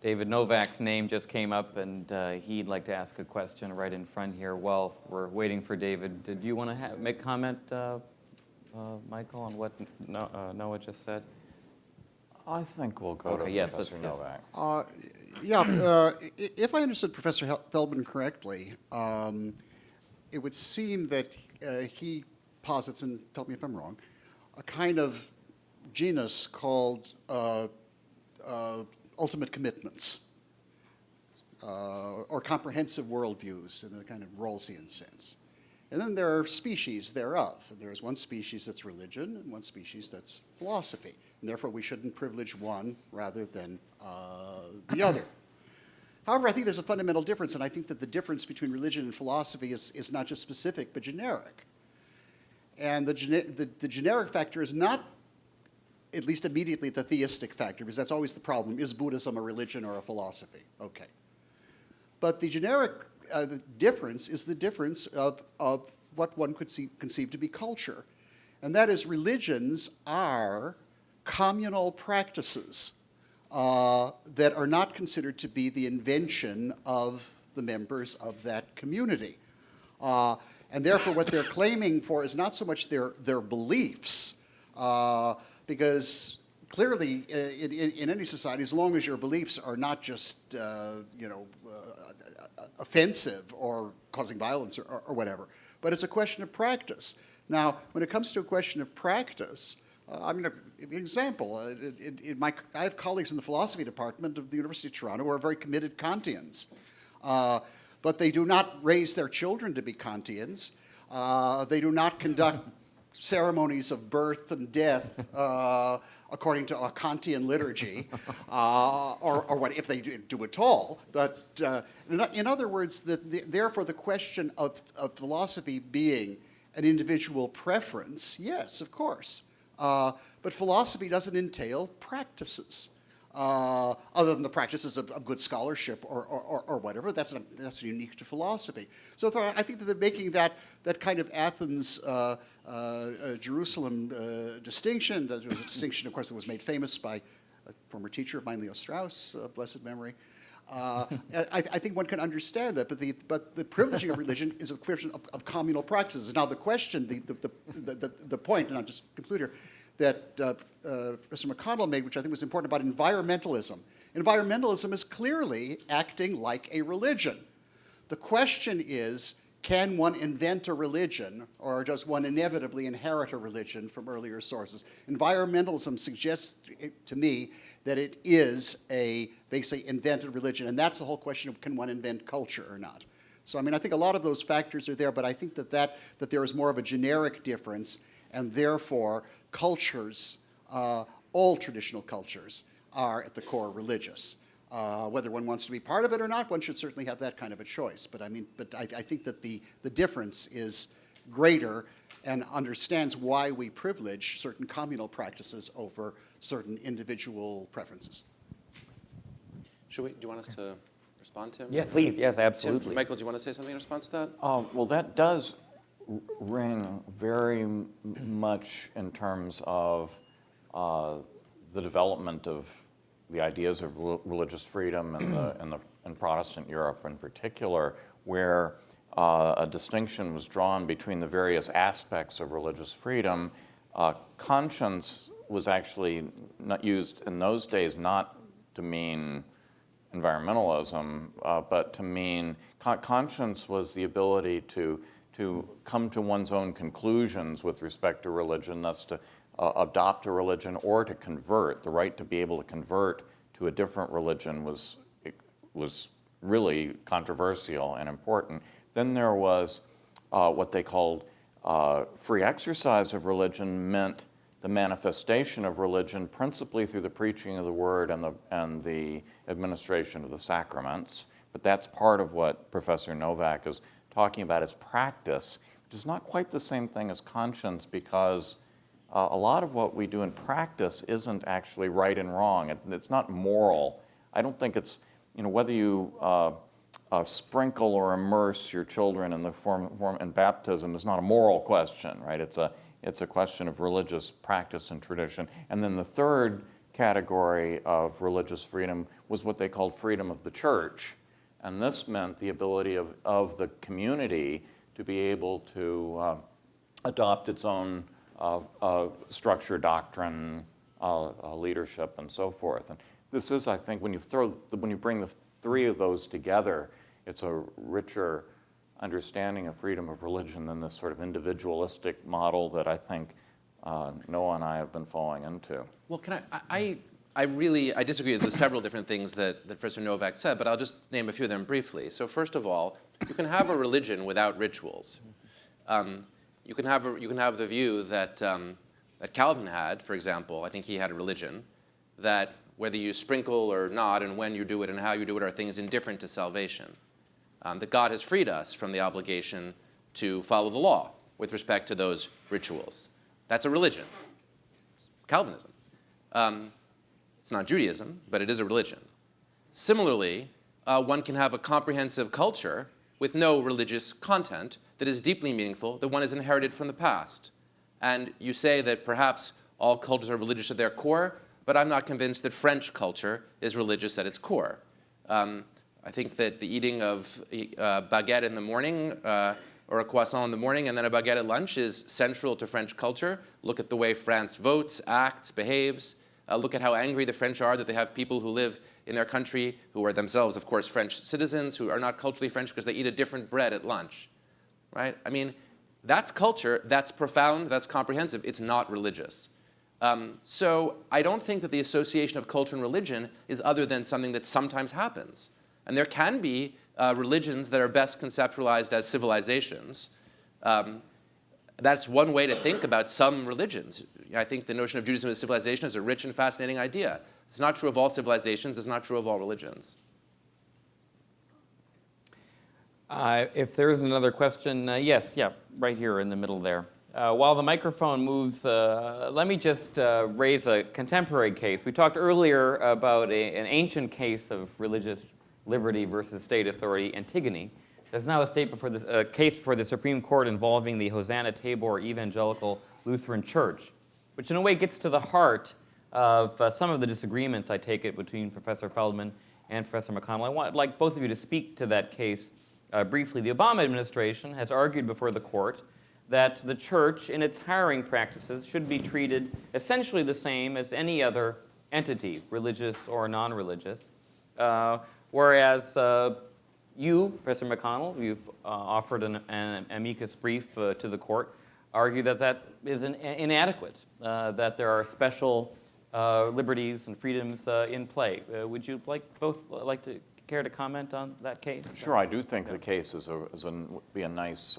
David Novak's name just came up, and he'd like to ask a question right in front here while we're waiting for David. Did you want to make comment, Michael, on what Noah just said? I think we'll go to yes, Professor Novak. If I understood Professor Feldman correctly, it would seem that he posits, and tell me if I'm wrong, a kind of genus called ultimate commitments, or comprehensive worldviews in a kind of Rawlsian sense. And then there are species thereof. There's one species that's religion and one species that's philosophy. And therefore, we shouldn't privilege one rather than the other. However, I think there's a fundamental difference, and I think that the difference between religion and philosophy is not just specific, but generic. And the generic factor is not, at least immediately, the theistic factor, because that's always the problem. Is Buddhism a religion or a philosophy? Okay. But the generic difference is the difference of what one could conceive to be culture. And that is, religions are communal practices that are not considered to be the invention of the members of that community. And therefore, what they're claiming for is not so much their beliefs, because clearly, in any society, as long as your beliefs are not just offensive or causing violence or whatever, but it's a question of practice. Now, when it comes to a question of practice, an example, I have colleagues in the philosophy department of the University of Toronto who are very committed Kantians. But they do not raise their children to be Kantians. They do not conduct ceremonies of birth and death according to a Kantian liturgy, or what if they do at all. But in other words, therefore the question of philosophy being an individual preference, yes, of course. But philosophy doesn't entail practices. Other than the practices of good scholarship or whatever, that's unique to philosophy. So I think that they're making that kind of Athens, Jerusalem distinction. There was a distinction, of course, that was made famous by a former teacher of mine, Leo Straus, blessed memory. I think one can understand that, but the privileging of religion is a question of communal practices. Now the question, the point, and I'll just conclude here, that Professor McConnell made, which I think was important, about environmentalism. Environmentalism is clearly acting like a religion. The question is, can one invent a religion, or does one inevitably inherit a religion from earlier sources? Environmentalism suggests to me that it is a basically invented religion, and that's the whole question of, can one invent culture or not? So I think a lot of those factors are there, but I think that there is more of a generic difference, and therefore cultures, all traditional cultures, are at the core religious. Whether one wants to be part of it or not, one should certainly have that kind of a choice. But I think that the difference is greater and understands why we privilege certain communal practices over certain individual preferences. Do you want us to respond, Tim? Yeah, please. Yes, absolutely. Tim, Michael, do you want to say something in response to that? Well, that does ring very much in terms of the development of the ideas of religious freedom in Protestant Europe in particular, where a distinction was drawn between the various aspects of religious freedom. Conscience was actually not used in those days not to mean environmentalism, but to mean conscience was the ability to come to one's own conclusions with respect to religion, thus to adopt a religion or to convert. The right to be able to convert to a different religion was really controversial and important. Then there was what they called free exercise of religion, meant the manifestation of religion principally through the preaching of the word and the administration of the sacraments. But that's part of what Professor Novak is talking about as practice, which is not quite the same thing as conscience, because a lot of what we do in practice isn't actually right and wrong. It's not moral. I don't think it's, whether you sprinkle or immerse your children in the form in baptism is not a moral question, right? It's a question of religious practice and tradition. And then the third category of religious freedom was what they called freedom of the church. And this meant the ability of the community to be able to adopt its own structure, doctrine, leadership, and so forth. And this is, I think, when you bring the three of those together, it's a richer understanding of freedom of religion than this sort of individualistic model that I think Noah and I have been falling into. Well, I disagree with several different things that Professor Novak said, but I'll just name a few of them briefly. So first of all, you can have a religion without rituals. You can have the view that Calvin had, for example. I think he had a religion that whether you sprinkle or not, and when you do it and how you do it, are things indifferent to salvation. That God has freed us from the obligation to follow the law with respect to those rituals. That's a religion. Calvinism. It's not Judaism, but it is a religion. Similarly, one can have a comprehensive culture with no religious content that is deeply meaningful, that one has inherited from the past. And you say that perhaps all cultures are religious at their core, but I'm not convinced that French culture is religious at its core. I think that the eating of baguette in the morning or a croissant in the morning and then a baguette at lunch is central to French culture. Look at the way France votes, acts, behaves. Look at how angry the French are that they have people who live in their country who are themselves, of course, French citizens who are not culturally French because they eat a different bread at lunch, right? I mean, that's culture, that's profound, that's comprehensive. It's not religious. So I don't think that the association of culture and religion is other than something that sometimes happens. And there can be religions that are best conceptualized as civilizations. That's one way to think about some religions. I think the notion of Judaism as civilization is a rich and fascinating idea. It's not true of all civilizations. It's not true of all religions. If there is another question, yes, right here in the middle there. While the microphone moves, let me just raise a contemporary case. We talked earlier about an ancient case of religious liberty versus state authority, Antigone. There's now a case before the Supreme Court involving the Hosanna Tabor Evangelical Lutheran Church, which in a way gets to the heart of some of the disagreements, I take it, between Professor Feldman and Professor McConnell. I would like both of you to speak to that case briefly. The Obama administration has argued before the court that the church, in its hiring practices, should be treated essentially the same as any other entity, religious or non-religious, whereas you, Professor McConnell, you've offered an amicus brief to the court, argue that that is inadequate, that there are special liberties and freedoms in play. Would you both like to care to comment on that case? Sure, I do think the case be a nice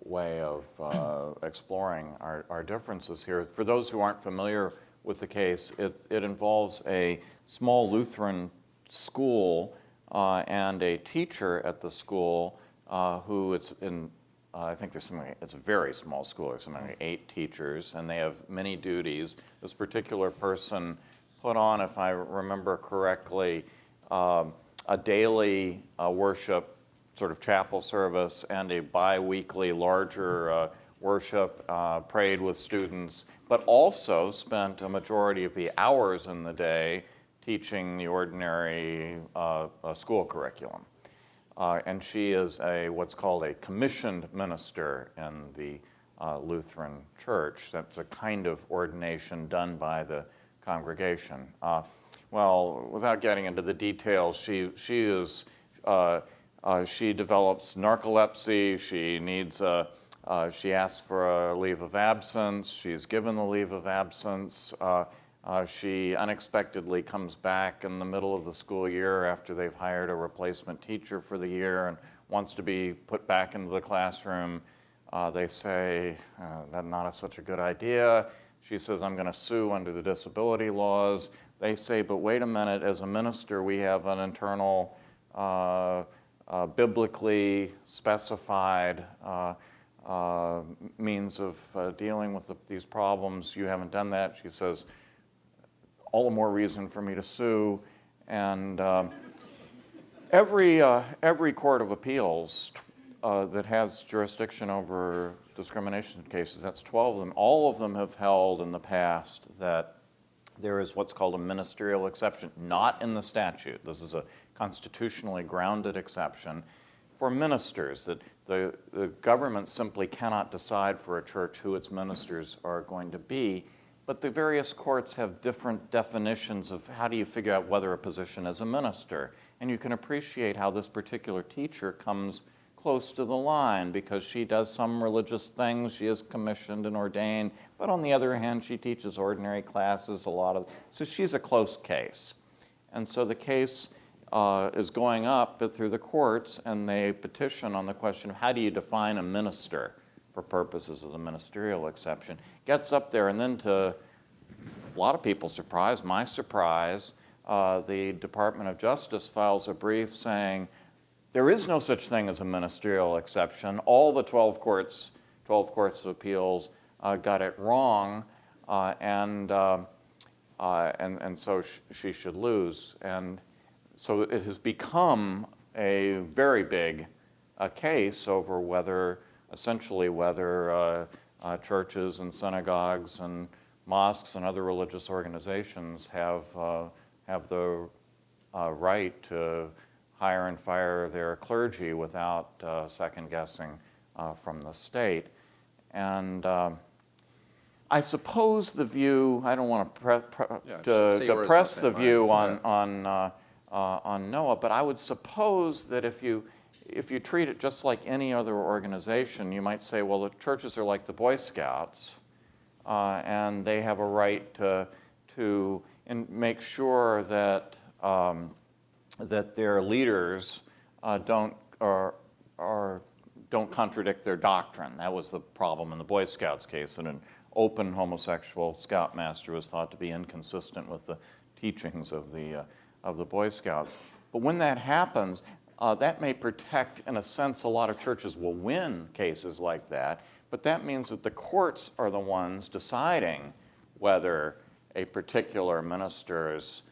way of exploring our differences here. For those who aren't familiar with the case, it involves a small Lutheran school and a teacher at the school who I think it's a very small school. There's something like 8 teachers, and they have many duties. This particular person put on, if I remember correctly, a daily worship sort of chapel service and a bi-weekly larger worship, prayed with students, but also spent a majority of the hours in the day teaching the ordinary school curriculum. And she is what's called a commissioned minister in the Lutheran Church. That's a kind of ordination done by the congregation. well, without getting into the details, she develops narcolepsy. She asks for a leave of absence. She's given the leave of absence. She unexpectedly comes back in the middle of the school year after they've hired a replacement teacher for the year and wants to be put back into the classroom. They say, that's not such a good idea. She says, I'm going to sue under the disability laws. They say, but wait a minute, as a minister, we have an internal, biblically specified means of dealing with these problems. You haven't done that. She says, all the more reason for me to sue. And every court of appeals that has jurisdiction over discrimination cases, that's 12 of them, all of them have held in the past that there is what's called a ministerial exception, not in the statute. This is a constitutionally grounded exception for ministers, that the government simply cannot decide for a church who its ministers are going to be. But the various courts have different definitions of how do you figure out whether a position is a minister. And you can appreciate how this particular teacher comes close to the line because she does some religious things, she is commissioned and ordained, but on the other hand, she teaches ordinary classes, so she's a close case. And so the case is going up through the courts, and they petition on the question of how do you define a minister for purposes of the ministerial exception. Gets up there, and then to a lot of people's surprise, my surprise, the Department of Justice files a brief saying there is no such thing as a ministerial exception. All the 12 courts of appeals got it wrong, and so she should lose. And so it has become a very big case over whether churches and synagogues and mosques and other religious organizations have the right to hire and fire their clergy without second guessing from the state. And I suppose the view, I don't want to press the view on Noah, but I would suppose that if you treat it just like any other organization, you might say, well, the churches are like the Boy Scouts, and they have a right to make sure that their leaders don't contradict their doctrine. That was the problem in the Boy Scouts case, and an open homosexual scoutmaster was thought to be inconsistent with the teachings of the Boy Scouts. But when that happens, that may protect, in a sense, a lot of churches will win cases like that, but that means that the courts are the ones deciding whether a particular minister's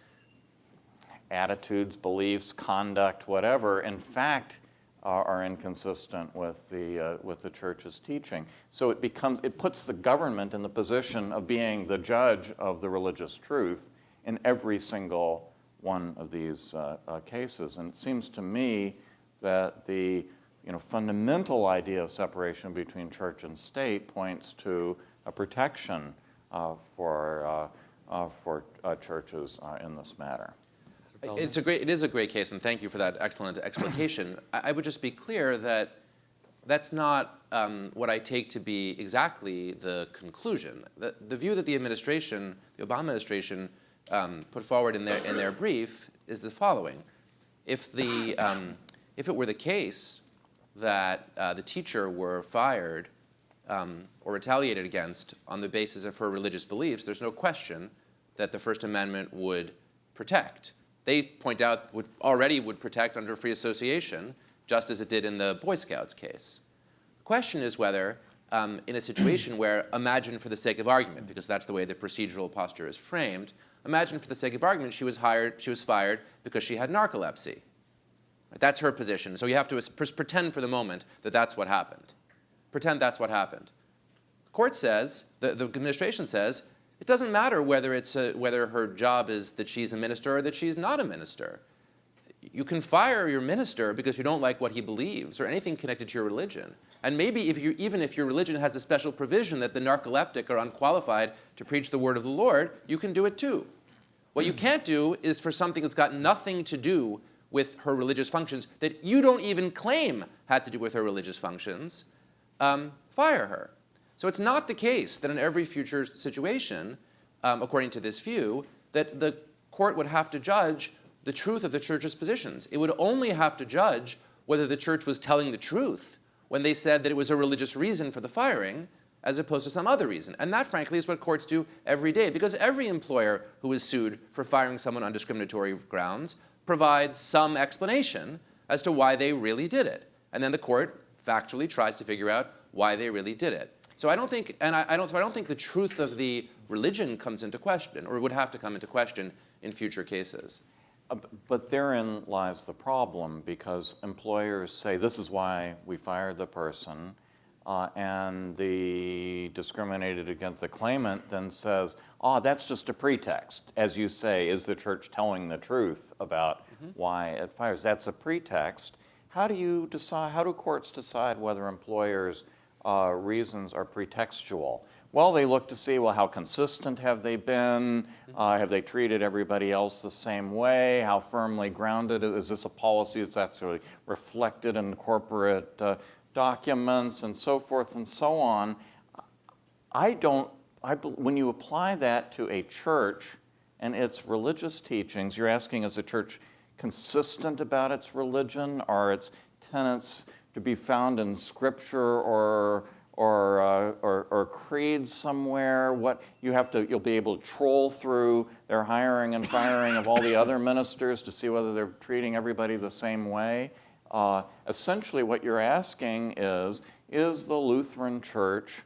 attitudes, beliefs, conduct, whatever, in fact, are inconsistent with the church's teaching. So it puts the government in the position of being the judge of the religious truth in every single one of these cases. And it seems to me that the fundamental idea of separation between church and state points to a protection for churches in this matter. It is a great case, and thank you for that excellent explication. I would just be clear that that's not what I take to be exactly the conclusion. The view that the Obama administration, put forward in their brief is the following: if it were the case that the teacher were fired or retaliated against on the basis of her religious beliefs, there's no question that the First Amendment would protect. They point out would protect under free association, just as it did in the Boy Scouts case. The question is whether, in a situation where, imagine for the sake of argument, because that's the way the procedural posture is framed, imagine for the sake of argument she was fired because she had narcolepsy. That's her position. So you have to pretend for the moment that that's what happened. Pretend that's what happened. The court says, the administration says, it doesn't matter whether her job is that she's a minister or that she's not a minister. You can fire your minister because you don't like what he believes or anything connected to your religion. And maybe even if your religion has a special provision that the narcoleptic are unqualified to preach the word of the Lord, you can do it too. What you can't do is for something that's got nothing to do with her religious functions, that you don't even claim had to do with her religious functions, fire her. So it's not the case that in every future situation, according to this view, that the court would have to judge the truth of the church's positions. It would only have to judge whether the church was telling the truth when they said that it was a religious reason for the firing, as opposed to some other reason. And that, frankly, is what courts do every day, because every employer who is sued for firing someone on discriminatory grounds provides some explanation as to why they really did it. And then the court factually tries to figure out why they really did it. So I don't think, I don't think the truth of the religion comes into question, or would have to come into question in future cases. But therein lies the problem, because employers say, this is why we fired the person, and the discriminated against the claimant then says, that's just a pretext. As you say, is the church telling the truth about why it fires? That's a pretext. How do courts decide whether employers' reasons are pretextual? Well, they look to see, well, how consistent have they been? Have they treated everybody else the same way? How firmly grounded? Is this a policy that's actually reflected in corporate documents and so forth and so on? When you apply that to a church and its religious teachings, you're asking, is the church consistent about its religion? Are its tenets to be found in Scripture or creeds somewhere? You'll be able to troll through their hiring and firing of all the other ministers to see whether they're treating everybody the same way. Essentially, what you're asking is the Lutheran Church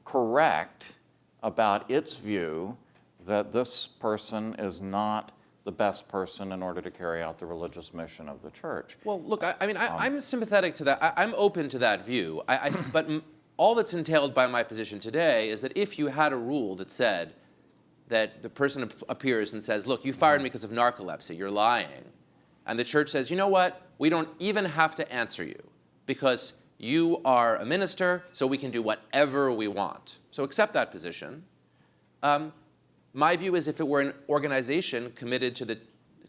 correct about its view that this person is not the best person in order to carry out the religious mission of the church? Well, look, I'm sympathetic to that. I'm open to that view. But all that's entailed by my position today is that if you had a rule that said that the person appears and says, look, you fired me because of narcolepsy, you're lying, and the church says, you know what, we don't even have to answer you because you are a minister, so we can do whatever we want. So accept that position. My view is if it were an organization committed to the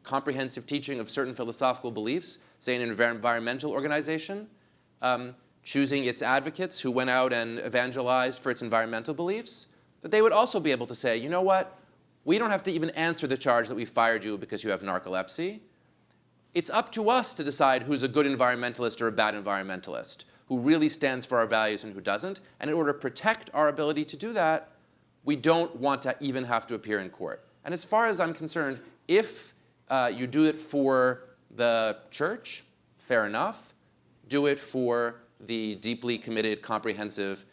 comprehensive teaching of certain philosophical beliefs, say an environmental organization, choosing its advocates who went out and evangelized for its environmental beliefs, that they would also be able to say, you know what, we don't have to even answer the charge that we fired you because you have narcolepsy. It's up to us to decide who's a good environmentalist or a bad environmentalist, who really stands for our values and who doesn't. And in order to protect our ability to do that, we don't want to even have to appear in court. And as far as I'm concerned, if you do it for the church, fair enough. Do it for the deeply committed, comprehensive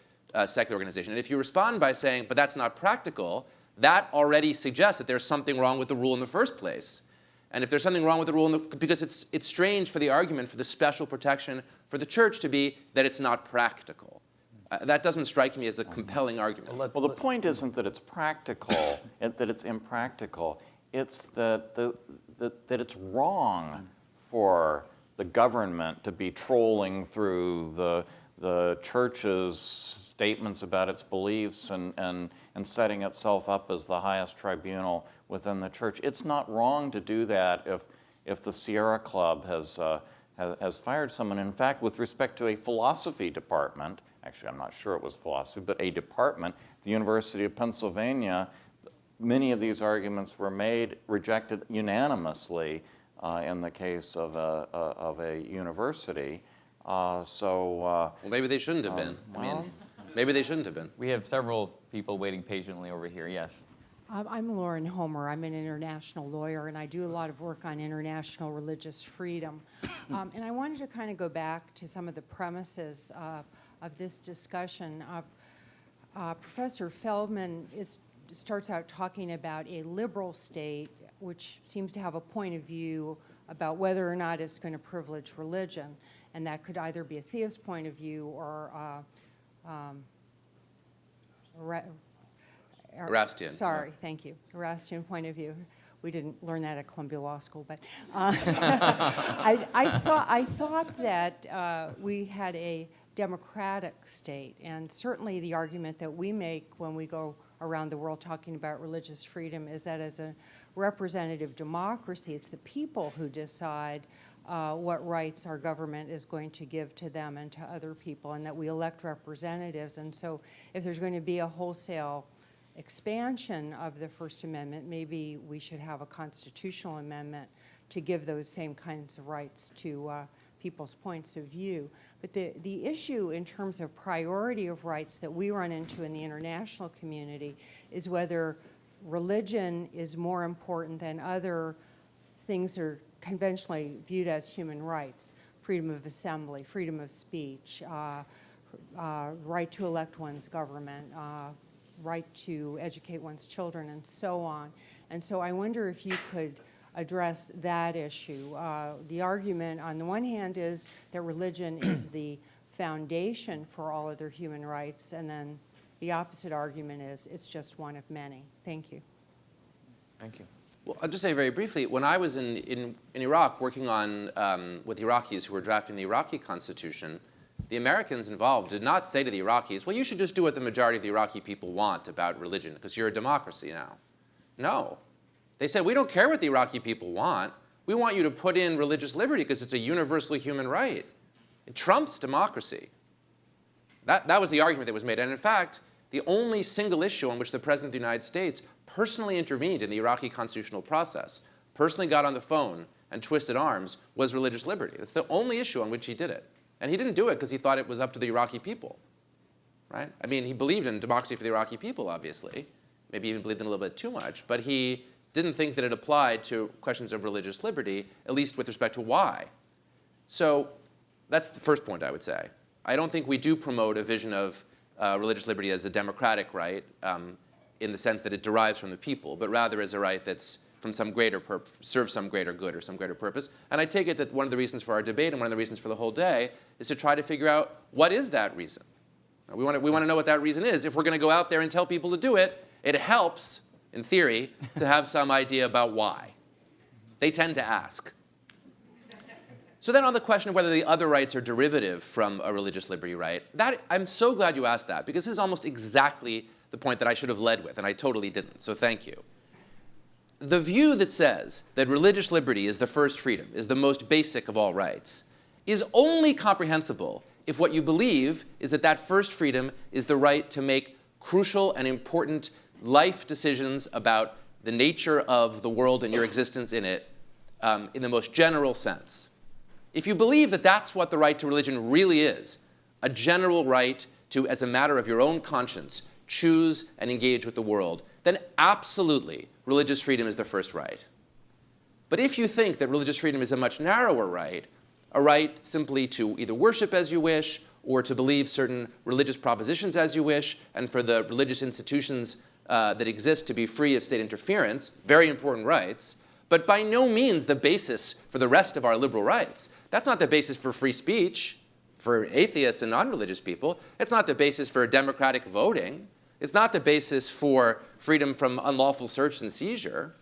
secular organization. And if you respond by saying, but that's not practical, that already suggests that there's something wrong with the rule in the first place. And if there's something wrong with the rule, because it's strange for the argument for the special protection for the church to be that it's not practical. That doesn't strike me as a compelling argument. Well, the point isn't that it's practical, that it's impractical. It's that it's wrong for the government to be trolling through the church's statements about its beliefs and setting itself up as the highest tribunal within the church. It's not wrong to do that if the Sierra Club has fired someone. In fact, with respect to a philosophy department, actually I'm not sure it was philosophy, but a department, the University of Pennsylvania, many of these arguments were rejected unanimously in the case of a university. Well, maybe they shouldn't have been. Maybe they shouldn't have been. We have several people waiting patiently over here. Yes. I'm Lauren Homer. I'm an international lawyer, and I do a lot of work on international religious freedom. And I wanted to kind of go back to some of the premises of this discussion. Professor Feldman starts out talking about a liberal state, which seems to have a point of view about whether or not it's going to privilege religion. And that could either be a theist point of view or Erastian. Sorry, thank you. Erastian point of view. We didn't learn that at Columbia Law School, but I thought that we had a democratic state, and certainly the argument that we make when we go around the world talking about religious freedom is that as a representative democracy, it's the people who decide what rights our government is going to give to them and to other people, and that we elect representatives. And so if there's going to be a wholesale expansion of the First Amendment, maybe we should have a constitutional amendment to give those same kinds of rights to people's points of view. But the issue in terms of priority of rights that we run into in the international community is whether religion is more important than other things that are conventionally viewed as human rights: freedom of assembly, freedom of speech, right to elect one's government, right to educate one's children, and so on. And so I wonder if you could address that issue. The argument on the one hand is that religion is the foundation for all other human rights, and then the opposite argument is it's just one of many. Thank you. Thank you. Well, I'll just say very briefly, when I was in Iraq working on, with Iraqis who were drafting the Iraqi constitution, the Americans involved did not say to the Iraqis, well, you should just do what the majority of the Iraqi people want about religion, because you're a democracy now. No. They said, we don't care what the Iraqi people want. We want you to put in religious liberty because it's a universally human right. It trumps democracy. That was the argument that was made. And in fact, the only single issue on which the President of the United States personally intervened in the Iraqi constitutional process, personally got on the phone and twisted arms, was religious liberty. That's the only issue on which he did it. And he didn't do it because he thought it was up to the Iraqi people, right? I mean, he believed in democracy for the Iraqi people, obviously. Maybe even believed in it a little bit too much. But he didn't think that it applied to questions of religious liberty, at least with respect to why. So that's the first point I would say. I don't think we do promote a vision of religious liberty as a democratic right in the sense that it derives from the people, but rather as a right that's from some greater serves some greater good or some greater purpose. And I take it that one of the reasons for our debate and one of the reasons for the whole day is to try to figure out what is that reason. We want to know what that reason is. If we're going to go out there and tell people to do it, it helps, in theory, to have some idea about why. They tend to ask. So then on the question of whether the other rights are derivative from a religious liberty right, I'm so glad you asked that, because this is almost exactly the point that I should have led with, and I totally didn't, so thank you. The view that says that religious liberty is the first freedom, is the most basic of all rights, is only comprehensible if what you believe is that that first freedom is the right to make crucial and important life decisions about the nature of the world and your existence in it in the most general sense. If you believe that that's what the right to religion really is, a general right to, as a matter of your own conscience, choose and engage with the world, then absolutely religious freedom is the first right. But if you think that religious freedom is a much narrower right, a right simply to either worship as you wish or to believe certain religious propositions as you wish, and for the religious institutions that exist to be free of state interference, very important rights, but by no means the basis for the rest of our liberal rights. That's not the basis for free speech for atheists and non-religious people. It's not the basis for democratic voting. It's not the basis for freedom from unlawful search and seizure.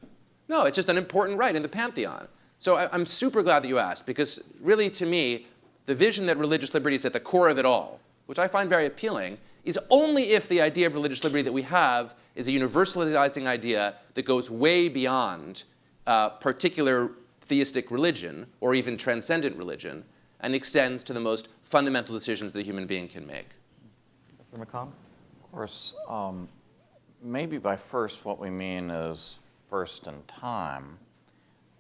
No, it's just an important right in the pantheon. So I'm super glad that you asked, because really, to me, the vision that religious liberty is at the core of it all, which I find very appealing, is only if the idea of religious liberty that we have is a universalizing idea that goes way beyond particular theistic religion or even transcendent religion and extends to the most fundamental decisions that a human being can make. Professor McConnell? Of course, maybe by first what we mean is first in time.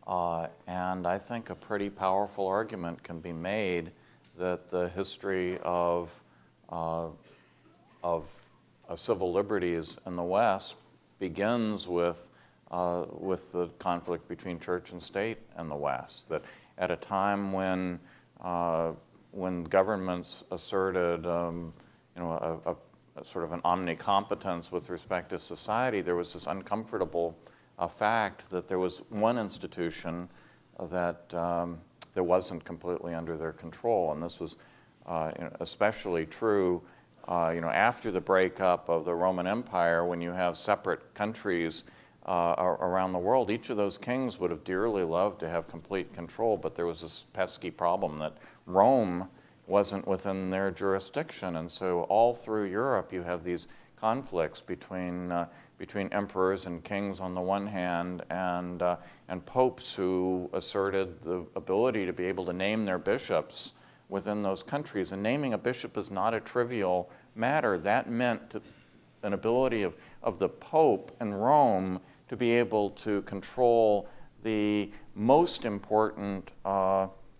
And I think a pretty powerful argument can be made that the history of civil liberties in the West begins with the conflict between church and state in the West. That at a time when governments asserted, a sort of an omnicompetence with respect to society, there was this uncomfortable fact that there was one institution that wasn't completely under their control, and this was especially true after the breakup of the Roman Empire, when you have separate countries around the world. Each of those kings would have dearly loved to have complete control, but there was this pesky problem that Rome wasn't within their jurisdiction, and so all through Europe you have these conflicts between emperors and kings on the one hand, and popes who asserted the ability to be able to name their bishops within those countries. And naming a bishop is not a trivial matter. That meant an ability of the Pope in Rome to be able to control the most important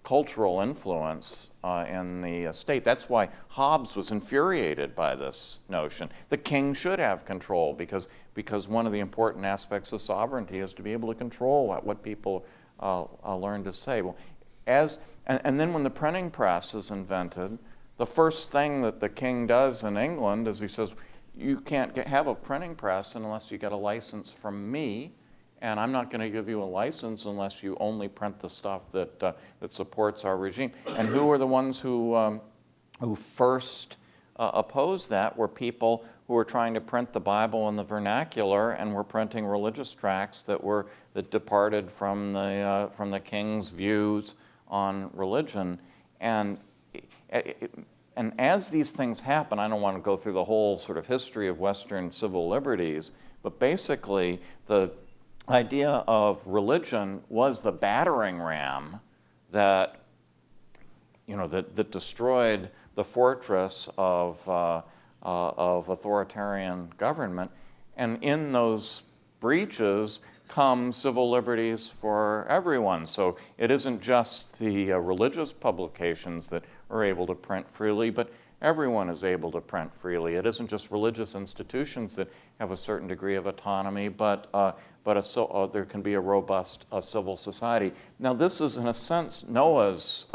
cultural influence in the state. That's why Hobbes was infuriated by this notion. The king should have control because one of the important aspects of sovereignty is to be able to control what people learn to say. Well, and then when the printing press is invented, the first thing that the king does in England is he says, you can't have a printing press unless you get a license from me, and I'm not going to give you a license unless you only print the stuff that supports our regime. And who were the ones who first opposed that were people who were trying to print the Bible in the vernacular and were printing religious tracts that departed from the king's views on religion. And as these things happen, I don't want to go through the whole sort of history of Western civil liberties, but basically the idea of religion was the battering ram that destroyed the fortress of authoritarian government. And in those breaches come civil liberties for everyone. So it isn't just the religious publications that are able to print freely, but everyone is able to print freely. It isn't just religious institutions that have a certain degree of autonomy, but there can be a robust civil society. Now, this is, in a sense, Noah's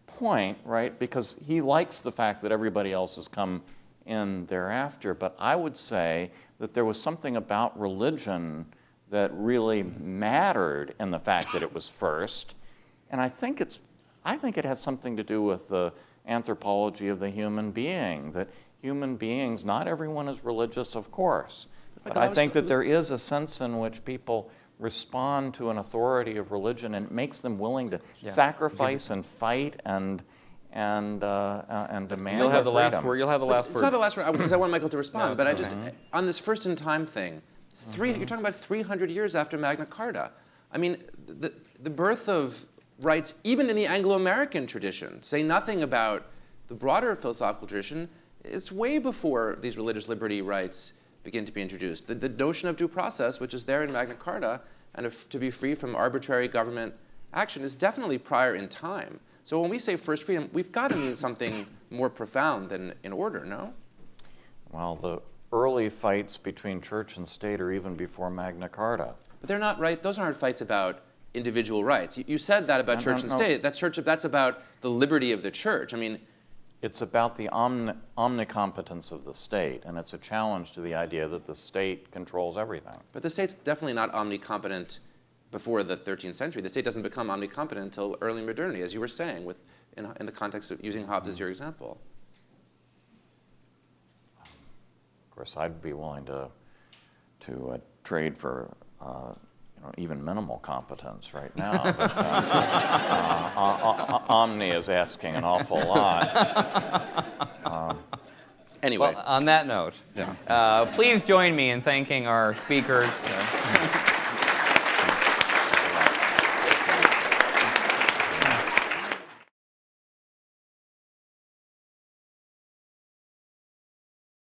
point, right? Because he likes the fact that everybody else has come in thereafter. But I would say that there was something about religion that really mattered in the fact that it was first. And I think it has something to do with the anthropology of the human being, that human beings, not everyone is religious, of course. But I think that there is a sense in which people respond to an authority of religion, and it makes them willing to sacrifice and fight and demand You'll have the freedom. last word. You'll have the last word. It's not the last word, because I want Michael to respond, No, but okay. On this first in time thing, you're talking about 300 years after Magna Carta. I mean, the birth of rights, even in the Anglo-American tradition, say nothing about the broader philosophical tradition. It's way before these religious liberty rights begin to be introduced. The notion of due process, which is there in Magna Carta, and to be free from arbitrary government action, is definitely prior in time. So when we say first freedom, we've got to mean something more profound than in order, no? Well, the early fights between church and state are even before Magna Carta. But they're not right. Those aren't fights about individual rights. You said that about church and state. That's about the liberty of the church. I mean, it's about the omnicompetence of the state, and it's a challenge to the idea that the state controls everything. but the state's definitely not omnicompetent before the 13th century. The state doesn't become omnicompetent until early modernity, as you were saying, in the context of using Hobbes as your example. Of course, I'd be willing to trade for even minimal competence right now. But, Omni is asking an awful lot. Anyway. Well, on that note, please join me in thanking our speakers.